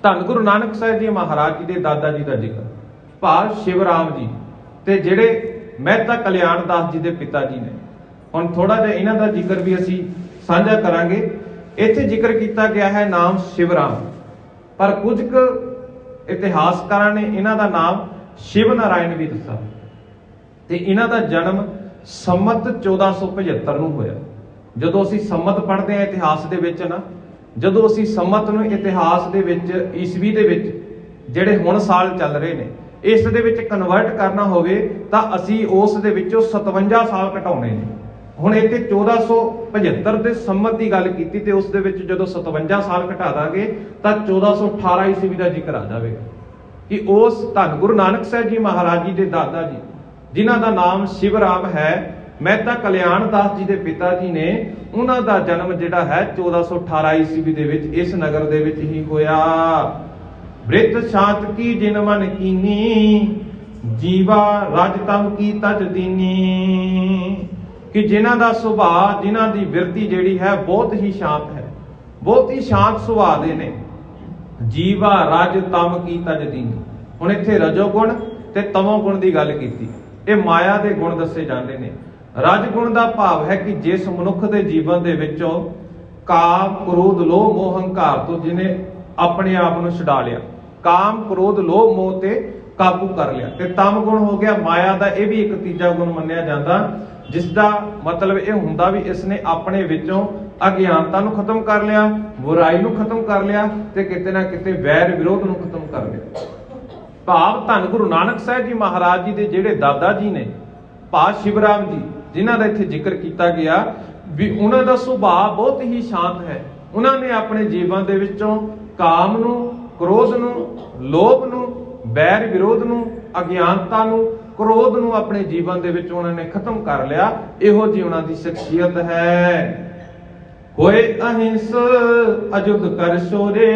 ਧੰਨ ਗੁਰੂ ਨਾਨਕ ਸਾਹਿਬ ਜੀ ਮਹਾਰਾਜ ਜੀ ਦੇ ਦਾਦਾ ਜੀ ਦਾ ਜ਼ਿਕਰ, ਭਾ ਸ਼ਿਵਰਾਮ ਜੀ, ਤੇ ਜਿਹੜੇ ਮਹਿਤਾ ਕਲਿਆਣ ਦਾਸ ਜੀ ਦੇ ਪਿਤਾ ਜੀ ਨੇ। ਹੁਣ ਥੋੜਾ ਜਿਹਾ ਇਹਨਾਂ ਦਾ ਜ਼ਿਕਰ ਵੀ ਅਸੀਂ ਸਾਂਝਾ ਕਰਾਂਗੇ। ਇੱਥੇ ਜ਼ਿਕਰ ਕੀਤਾ ਗਿਆ ਹੈ ਨਾਮ ਸ਼ਿਵਰਾਮ, ਪਰ ਕੁਝ ਕੁ ਇਤਿਹਾਸਕਾਰਾਂ ਨੇ ਇਹਨਾਂ ਦਾ ਨਾਮ ਸ਼ਿਵ ਨਾਰਾਇਣ ਵੀ ਦੱਸਿਆ, ਤੇ ਇਹਨਾਂ ਦਾ ਜਨਮ ਸੰਮਤ 1475 ਨੂੰ ਹੋਇਆ। ਜਦੋਂ ਅਸੀਂ ਸੰਮਤ ਪੜ੍ਹਦੇ ਹਾਂ ਇਤਿਹਾਸ ਦੇ ਵਿੱਚ ਨਾ, ਜਦੋਂ ਅਸੀਂ ਸੰਮਤ ਨੂੰ ਇਤਿਹਾਸ ਦੇ ਵਿੱਚ, ਈਸਵੀ ਦੇ ਵਿੱਚ ਜਿਹੜੇ ਹੁਣ ਸਾਲ ਚੱਲ ਰਹੇ ਨੇ, ਇਸ ਦੇ ਵਿੱਚ ਕਨਵਰਟ ਕਰਨਾ ਹੋਵੇ ਤਾਂ ਅਸੀਂ ਉਸ ਦੇ ਵਿੱਚੋਂ 57 ਸਾਲ ਘਟਾਉਣੇ ਨੇ। ਹੁਣ ਇੱਥੇ 1475 ਦੇ ਸੰਮਤ ਦੀ ਗੱਲ ਕੀਤੀ, ਤੇ ਉਸ ਦੇ ਵਿੱਚ ਜਦੋਂ 57 ਸਾਲ ਘਟਾ ਦਾਂਗੇ ਤਾਂ 1418 ਈਸਵੀ ਦਾ ਜ਼ਿਕਰ ਆ ਜਾਵੇਗਾ ਕਿ ਉਸ ਧੰਨ ਗੁਰੂ ਨਾਨਕ ਸਾਹਿਬ ਜੀ ਮਹਾਰਾਜ ਜੀ ਦੇ ਦਾਦਾ ਜੀ, ਜਿਨ੍ਹਾਂ ਦਾ ਨਾਮ ਸ਼ਿਵਰਾਮ ਹੈ, ਮਹਿਤਾ ਕਲਿਆਣ ਦਾਸ ਜੀ ਦੇ ਪਿਤਾ ਜੀ ਨੇ, ਉਹਨਾਂ ਦਾ ਜਨਮ ਜਿਹੜਾ ਹੈ 1418 ਈਸਵੀ ਦੇ ਵਿੱਚ ਇਸ ਨਗਰ ਦੇ ਵਿੱਚ ਹੀ ਹੋਇਆ। ਬ੍ਰਿਤ ਸ਼ਾਂਤ ਕੀ ਜਿਨ ਮਨ ਕੀਨੀ, ਜੀਵਾ ਰਾਜ ਤਮ ਕੀ ਤਜ ਦੀਨੀ, कि जिन्हां दा सुभाਅ, जिन्हां दी बिरती जिहड़ी है बहुत ही शांत है, बहुत ही शांत सुभाਅ दे ने। जीवा रज तम की तज दीनी। हुण इत्थे रजोगुण ते तमोगुण दी गल कीती, ਇਹ ਮਾਇਆ ਦੇ ਗੁਣ ਦੱਸੇ ਜਾਂਦੇ ਨੇ। ਰਜ ਗੁਣ ਦਾ ਭਾਵ ਹੈ ਕਿ ਜਿਸ ਮਨੁੱਖ ਦੇ ਜੀਵਨ ਦੇ ਵਿੱਚੋਂ ਕਾਮ, ਕ੍ਰੋਧ, ਲੋਭ, ਮੋਹ, ਹੰਕਾਰ ਤੋਂ ਜਿਹਨੇ ਆਪਣੇ ਆਪ ਨੂੰ ਛੁਡਾ ਲਿਆ, ਕਾਮ, ਕ੍ਰੋਧ, ਲੋਭ, ਮੋਹ ਤੇ ਕਾਬੂ ਕਰ ਲਿਆ। ਤੇ ਤਮ ਗੁਣ ਹੋ ਗਿਆ ਮਾਇਆ ਦਾ, ਇਹ ਵੀ ਇੱਕ ਤੀਜਾ ਗੁਣ ਮੰਨਿਆ ਜਾਂਦਾ, ਜਿਸ ਦਾ ਮਤਲਬ ਇਹ ਹੁੰਦਾ ਵੀ ਇਸ ਨੇ ਆਪਣੇ ਵਿੱਚੋਂ ਅਗਿਆਨਤਾ ਨੂੰ ਖਤਮ ਕਰ ਲਿਆ, ਬੁਰਾਈ ਨੂੰ ਖਤਮ ਕਰ ਲਿਆ ਤੇ ਕਿਤੇ ਨਾ ਕਿਤੇ ਵੈਰ ਵਿਰੋਧ ਨੂੰ ਖਤਮ ਕਰ ਲਿਆ। ਭਾਵ ਧੰਨ ਗੁਰੂ ਨਾਨਕ ਸਾਹਿਬ ਜੀ ਮਹਾਰਾਜ ਜੀ ਦੇ ਜਿਹੜੇ ਦਾਦਾ ਜੀ ਨੇ, ਭਾਈ ਸ਼ਿਵਰਾਮ ਜੀ, ਜਿਨ੍ਹਾਂ ਦਾ ਇੱਥੇ ਜ਼ਿਕਰ ਕੀਤਾ ਗਿਆ ਵੀ ਉਹਨਾਂ ਦਾ ਸੁਭਾਅ ਬਹੁਤ ਹੀ ਸ਼ਾਂਤ ਹੈ। ਉਹਨਾਂ ਨੇ ਆਪਣੇ ਜੀਵਨ ਦੇ ਵਿੱਚੋਂ ਕਾਮ ਨੂੰ, ਕ੍ਰੋਧ ਨੂੰ, ਲੋਭ ਨੂੰ, ਵੈਰ ਵਿਰੋਧ ਨੂੰ, ਅਗਿਆਨਤਾ ਨੂੰ, ਕ੍ਰੋਧ ਨੂੰ ਆਪਣੇ ਜੀਵਨ ਦੇ ਵਿੱਚ ਉਹਨਾਂ ਨੇ ਖਤਮ ਕਰ ਲਿਆ। ਇਹੋ ਜਿਹੀ ਉਹਨਾਂ ਦੀ ਸ਼ਖਸੀਅਤ ਹੈ। ਹੋਏ ਅਹਿੰਸ ਅਜੁਦ ਕਰ ਸ਼ੋਰੇ,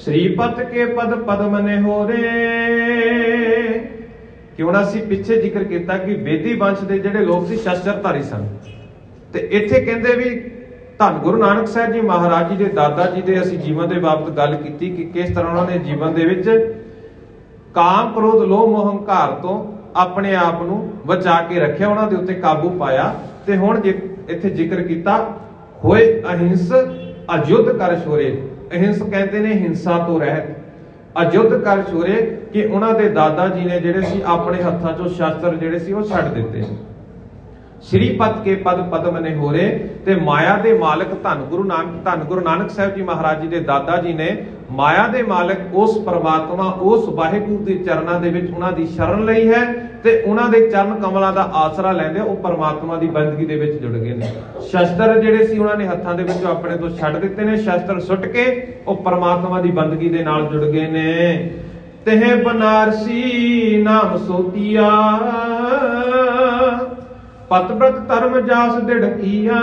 श्रीपत के पद पद्म ने हो रे। क्यों ना ਅਸੀਂ ਪਿੱਛੇ ਜ਼ਿਕਰ ਕੀਤਾ ਕਿ ਵੇਦੀ ਵੰਸ਼ ਦੇ ਜਿਹੜੇ ਲੋਕ ਸੀ ਸ਼ਸਤਰਧਾਰੀ ਸਨ, ਤੇ ਇੱਥੇ ਕਹਿੰਦੇ ਵੀ ਧੰਨ ਗੁਰੂ ਨਾਨਕ ਸਾਹਿਬ ਜੀ ਮਹਾਰਾਜ ਜੀ ਦੇ ਦਾਦਾ ਜੀ ਦੇ ਅਸੀਂ ਜੀਵਨ ਦੇ ਬਾਬਤ ਗੱਲ ਕੀਤੀ ਕਿ ਕਿਸ ਤਰ੍ਹਾਂ ਉਹਨਾਂ ਨੇ ਜੀਵਨ ਦੇ ਵਿੱਚ ਕਾਮ, ਕ੍ਰੋਧ, ਲੋਭ, ਮੋਹ, ਹੰਕਾਰ ਤੋਂ ਆਪਣੇ ਆਪ ਨੂੰ ਬਚਾ ਕੇ ਰੱਖਿਆ, ਉਹਨਾਂ ਦੇ ਉੱਤੇ ਕਾਬੂ ਪਾਇਆ। ਤੇ ਹੁਣ ਇੱਥੇ ਜ਼ਿਕਰ ਕੀਤਾ ਹੋਏ ਅਹਿੰਸ ਅਯੁੱਧ ਕਰ ਸ਼ੋਰੇ। ਅਹਿੰਸ ਕਹਿੰਦੇ ਨੇ ਹਿੰਸਾ ਤੋਂ ਰਹਿਤ, ਅਯੁੱਧ ਕਰ ਸ਼ੋਰੇ ਕਿ ਉਹਨਾਂ ਦੇ ਦਾਦਾ ਜੀ ਨੇ ਜਿਹੜੇ ਸੀ ਆਪਣੇ ਹੱਥਾਂ ਚੋਂ ਸ਼ਸਤਰ ਜਿਹੜੇ ਸੀ ਉਹ ਛੱਡ ਦਿੱਤੇ। ਸ਼੍ਰੀਪਤ ਕੇ ਪਦ ਪਦਮ ਨੇ ਹੋਰੇ, ਤੇ ਮਾਇਆ ਦੇ ਮਾਲਕ ਧੰਨ ਗੁਰੂ ਨਾਨਕ ਸਾਹਿਬ ਜੀ ਮਹਾਰਾਜ ਜੀ ਦੇ ਦਾਦਾ ਜੀ ਨੇ ਮਾਇਆ ਦੇ ਮਾਲਕ ਉਸ ਪਰਮਾਤਮਾ, ਉਸ ਵਾਹਿਗੁਰੂ ਦੇ ਚਰਨਾਂ ਦੇ ਵਿੱਚ ਉਹਨਾਂ ਦੀ ਸ਼ਰਨ ਲਈ ਹੈ ਤੇ ਉਹਨਾਂ ਦੇ ਚਰਨ ਕਮਲਾਂ ਦਾ ਆਸਰਾ ਲੈਂਦੇ ਉਹ ਪਰਮਾਤਮਾ ਦੀ ਬੰਦਗੀ ਦੇ ਵਿੱਚ ਜੁੜ ਗਏ ਨੇ। ਸ਼ਸਤਰ ਜਿਹੜੇ ਸੀ ਉਹਨਾਂ ਨੇ ਹੱਥਾਂ ਦੇ ਵਿੱਚੋਂ ਆਪਣੇ ਤੋਂ ਛੱਡ ਦਿੱਤੇ ਨੇ, ਸ਼ਸਤਰ ਸੁੱਟ ਕੇ ਉਹ ਪਰਮਾਤਮਾ ਦੀ ਬੰਦਗੀ ਦੇ ਨਾਲ ਜੁੜ ਗਏ ਨੇ। ਤਹਿ ਬਨਾਰਸੀ ਨਾਮ ਸੋਤੀਆ, ਪਤਬ੍ਰਤ ਧਰਮ ਜਾਸ ਦਿੜਕੀਆ।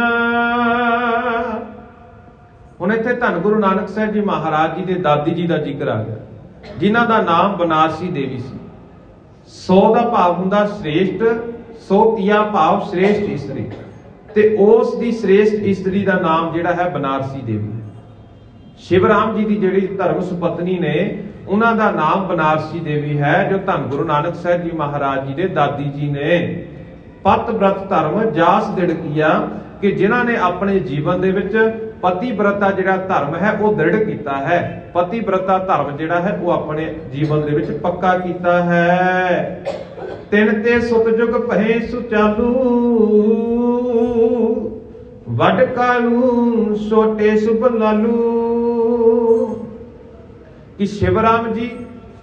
ਹੁਣ ਇੱਥੇ ਧੰਨ ਗੁਰੂ ਨਾਨਕ ਸਾਹਿਬ ਜੀ ਮਹਾਰਾਜ ਜੀ ਦੇ ਦਾਦੀ ਜੀ ਦਾ ਜ਼ਿਕਰ ਆ ਗਿਆ, ਜਿਨ੍ਹਾਂ ਦਾ ਨਾਮ ਬਨਾਰਸੀ ਦੇਵੀ ਸੀ। 100 ਦਾ ਭਾਵ ਹੁੰਦਾ ਸ੍ਰੇਸ਼ਟ, 100 ਭਾਵ ਸ੍ਰੇਸ਼ਟ ਇਸਤਰੀ, ਤੇ ਉਸ ਦੀ ਸ੍ਰੇਸ਼ਟ ਇਸਤਰੀ ਦਾ ਨਾਮ ਜਿਹੜਾ ਹੈ ਬਨਾਰਸੀ ਦੇਵੀ। ਸ਼ਿਵਰਾਮ ਜੀ ਦੀ ਜਿਹੜੀ ਧਰਮ ਸੁਪਤਨੀ ਨੇ, ਉਹਨਾਂ ਦਾ ਨਾਮ ਬਨਾਰਸੀ ਦੇਵੀ ਹੈ, ਜੋ ਧੰਨ ਗੁਰੂ ਨਾਨਕ ਸਾਹਿਬ ਜੀ ਮਹਾਰਾਜ ਜੀ ਦੇ ਦਾਦੀ ਜੀ ਨੇ। ਪਤ ਬ੍ਰਤ ਧਰਮ ਜਾਸ ਦਿੜਕੀਆ, ਕਿ ਜਿਨ੍ਹਾਂ ਨੇ ਆਪਣੇ ਜੀਵਨ ਦੇ ਵਿੱਚ ਪਤੀਬ੍ਰਤਾ ਜਿਹੜਾ ਧਰਮ ਹੈ ਉਹ ਦ੍ਰਿੜ ਕੀਤਾ ਹੈ, ਪਤੀਬ੍ਰਤਾ ਧਰਮ ਜਿਹੜਾ ਹੈ ਉਹ ਆਪਣੇ ਜੀਵਨ ਦੇ ਵਿੱਚ ਪੱਕਾ ਕੀਤਾ ਹੈ। ਤਿੰਨ ਤੇ ਸੁਤ ਜੁਗ ਭਏ ਸੁਚਾਲੂ, ਵੱਡ ਕਾਲੂ ਛੋਟੇ ਸੁਭ ਲਾਲੂ। ਕਿ ਸ਼ਿਵਰਾਮ ਜੀ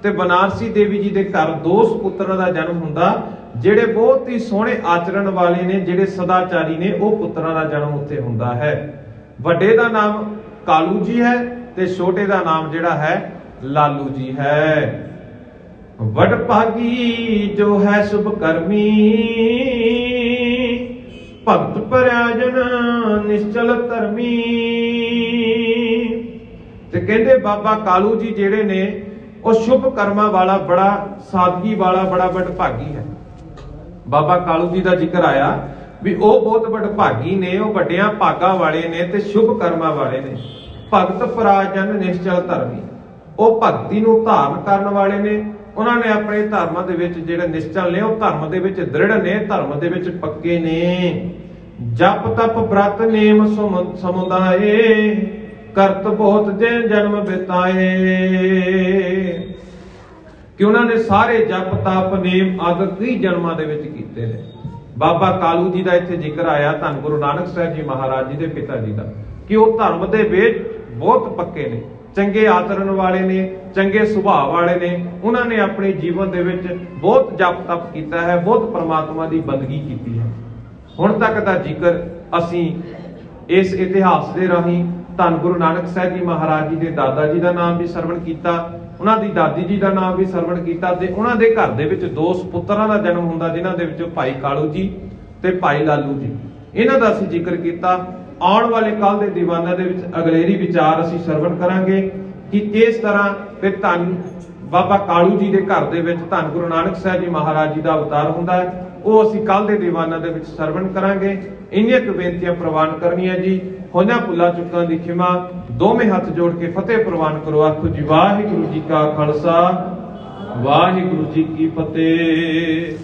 ਤੇ ਬਨਾਰਸੀ ਦੇਵੀ ਜੀ ਦੇ ਘਰ 2 ਪੁੱਤਰਾਂ ਦਾ ਜਨਮ ਹੁੰਦਾ, ਜਿਹੜੇ ਬਹੁਤ ਹੀ ਸੋਹਣੇ ਆਚਰਣ ਵਾਲੇ ਨੇ, ਜਿਹੜੇ ਸਦਾਚਾਰੀ ਨੇ, ਉਹ ਪੁੱਤਰਾਂ ਦਾ ਜਨਮ ਉੱਥੇ ਹੁੰਦਾ ਹੈ। ਵੱਡੇ ਦਾ ਨਾਮ ਕਾਲੂ ਜੀ ਹੈ ਤੇ ਛੋਟੇ ਦਾ ਨਾਮ ਜਿਹੜਾ ਹੈ ਲਾਲੂ ਜੀ ਹੈ। ਵਡ ਭਾਗੀ ਜੋ ਹੈ ਸੁਭ ਕਰਮੀ, ਭਗਤ ਪਰਿਆਜਨ ਨਿਸ਼ਚਲ ਧਰਮੀ। ਤੇ ਕਹਿੰਦੇ ਬਾਬਾ ਕਾਲੂ ਜੀ ਜਿਹੜੇ ਨੇ ਉਹ ਸ਼ੁਭ ਕਰਮਾਂ ਵਾਲਾ, ਬੜਾ ਸਾਦਗੀ ਵਾਲਾ, ਬੜਾ ਵਡਭਾਗੀ ਹੈ। ਬਾਬਾ ਕਾਲੂ ਜੀ ਦਾ ਜ਼ਿਕਰ ਆਇਆ ਵੀ ਉਹ ਬਹੁਤ ਵਡਭਾਗੀ ਨੇ, ਉਹ ਵੱਡਿਆਂ ਭਾਗਾਂ ਵਾਲੇ ਨੇ ਤੇ ਸ਼ੁਭ ਕਰਮਾਂ ਵਾਲੇ ਨੇ। ਭਗਤ ਪਰਾਜਨ ਨਿਸ਼ਚਲ ਧਰਮੀ, ਉਹ ਭਗਤੀ ਨੂੰ ਧਾਰਨ ਕਰਨ ਵਾਲੇ ਨੇ। ਉਹਨਾਂ ਨੇ ਆਪਣੇ ਧਰਮਾਂ ਦੇ ਵਿੱਚ ਜਿਹੜੇ ਨਿਸ਼ਚਲ ਨੇ, ਉਹ ਧਰਮ ਦੇ ਵਿੱਚ ਦ੍ਰਿੜ ਨੇ, ਧਰਮ ਦੇ ਵਿੱਚ ਪੱਕੇ ਨੇ। ਜਪ ਤਪ ਬ੍ਰਤ ਨੇਮ ਸਮੁਦਾਏ, ਕਰਤ ਬਹੁਤ ਜੇ ਜਨਮ ਬਿਤਾਏ। ਕਿ ਉਹਨਾਂ ਨੇ ਸਾਰੇ ਜਪ ਤਪ ਨੇਮ ਆਦਿ ਕਈ ਜਨਮਾਂ ਦੇ ਵਿੱਚ ਕੀਤੇ ਨੇ। ਬਾਬਾ ਕਾਲੂ ਜੀ ਦਾ ਇੱਥੇ ਜ਼ਿਕਰ ਆਇਆ, ਧੰਨ ਗੁਰੂ ਨਾਨਕ ਸਾਹਿਬ ਜੀ ਮਹਾਰਾਜ ਜੀ ਦੇ ਪਿਤਾ ਜੀ ਦਾ, ਕਿ ਉਹ ਧਰਮ ਦੇ ਵਿੱਚ ਬਹੁਤ ਪੱਕੇ ਨੇ, ਚੰਗੇ ਆਚਰਣ ਵਾਲੇ ਨੇ, ਚੰਗੇ ਸੁਭਾਅ ਵਾਲੇ ਨੇ। ਉਹਨਾਂ ਨੇ ਆਪਣੇ ਜੀਵਨ ਦੇ ਵਿੱਚ ਬਹੁਤ ਜਪ ਤਪ ਕੀਤਾ ਹੈ, ਬਹੁਤ ਪ੍ਰਮਾਤਮਾ ਦੀ ਬੰਦਗੀ ਕੀਤੀ ਹੈ। ਹੁਣ ਤੱਕ ਦਾ ਜ਼ਿਕਰ ਅਸੀਂ ਇਸ ਇਤਿਹਾਸ ਦੇ ਰਾਹੀਂ ਧੰਨ ਗੁਰੂ ਨਾਨਕ ਸਾਹਿਬ ਜੀ ਮਹਾਰਾਜ ਜੀ ਦੇ ਦਾਦਾ ਜੀ ਦਾ ਨਾਮ ਵੀ ਸਰਵਣ ਕੀਤਾ, ਉਹਨਾਂ ਦੀ ਦਾਦੀ ਜੀ ਦਾ ਨਾਮ ਵੀ ਸਰਵਣ ਕੀਤਾ, ਤੇ ਉਹਨਾਂ ਦੇ ਘਰ ਦੇ ਵਿੱਚ 2 ਪੁੱਤਰਾਂ ਦਾ ਜਨਮ ਹੁੰਦਾ, ਜਿਨ੍ਹਾਂ ਦੇ ਵਿੱਚੋਂ ਭਾਈ ਕਾਲੂ ਜੀ ਤੇ ਭਾਈ ਲਾਲੂ ਜੀ। ਇਹਨਾਂ ਦਾ ਅਸੀਂ ਜ਼ਿਕਰ ਕੀਤਾ। ਆਉਣ ਵਾਲੇ ਕੱਲ ਦੇ ਦੀਵਾਨਾਂ ਦੇ ਵਿੱਚ ਅਗਲੇਰੀ ਵਿਚਾਰ ਅਸੀਂ ਸਰਵਣ ਕਰਾਂਗੇ ਕਿ ਕਿਸ ਤਰ੍ਹਾਂ ਫਿਰ ਧੰਨ ਬਾਬਾ ਕਾਲੂ ਜੀ ਦੇ ਘਰ ਦੇ ਵਿੱਚ ਧੰਨ ਗੁਰੂ ਨਾਨਕ ਸਾਹਿਬ ਜੀ ਮਹਾਰਾਜ ਜੀ ਦਾ ਅਵਤਾਰ ਹੁੰਦਾ ਹੈ, ਉਹ ਅਸੀਂ ਕੱਲ ਦੇ ਦੀਵਾਨਾਂ ਦੇ ਵਿੱਚ ਸਰਵਣ ਕਰਾਂਗੇ। ਇੰਨੀਆਂ ਕੁ ਬੇਨਤੀਆਂ ਪ੍ਰਵਾਨ ਕਰਨੀਆਂ ਜੀ। ਹੋਈਆਂ ਭੁੱਲਾਂ ਚੁੱਕਾਂ ਦੀ ਖਿਮਾ, ਦੋਵੇਂ ਹੱਥ ਜੋੜ ਕੇ ਫਤਿਹ ਪ੍ਰਵਾਨ ਕਰੋ। ਆਖੋ ਜੀ ਵਾਹਿਗੁਰੂ ਜੀ ਕਾ ਖਾਲਸਾ, ਵਾਹਿਗੁਰੂ ਜੀ ਕੀ ਫਤਿਹ।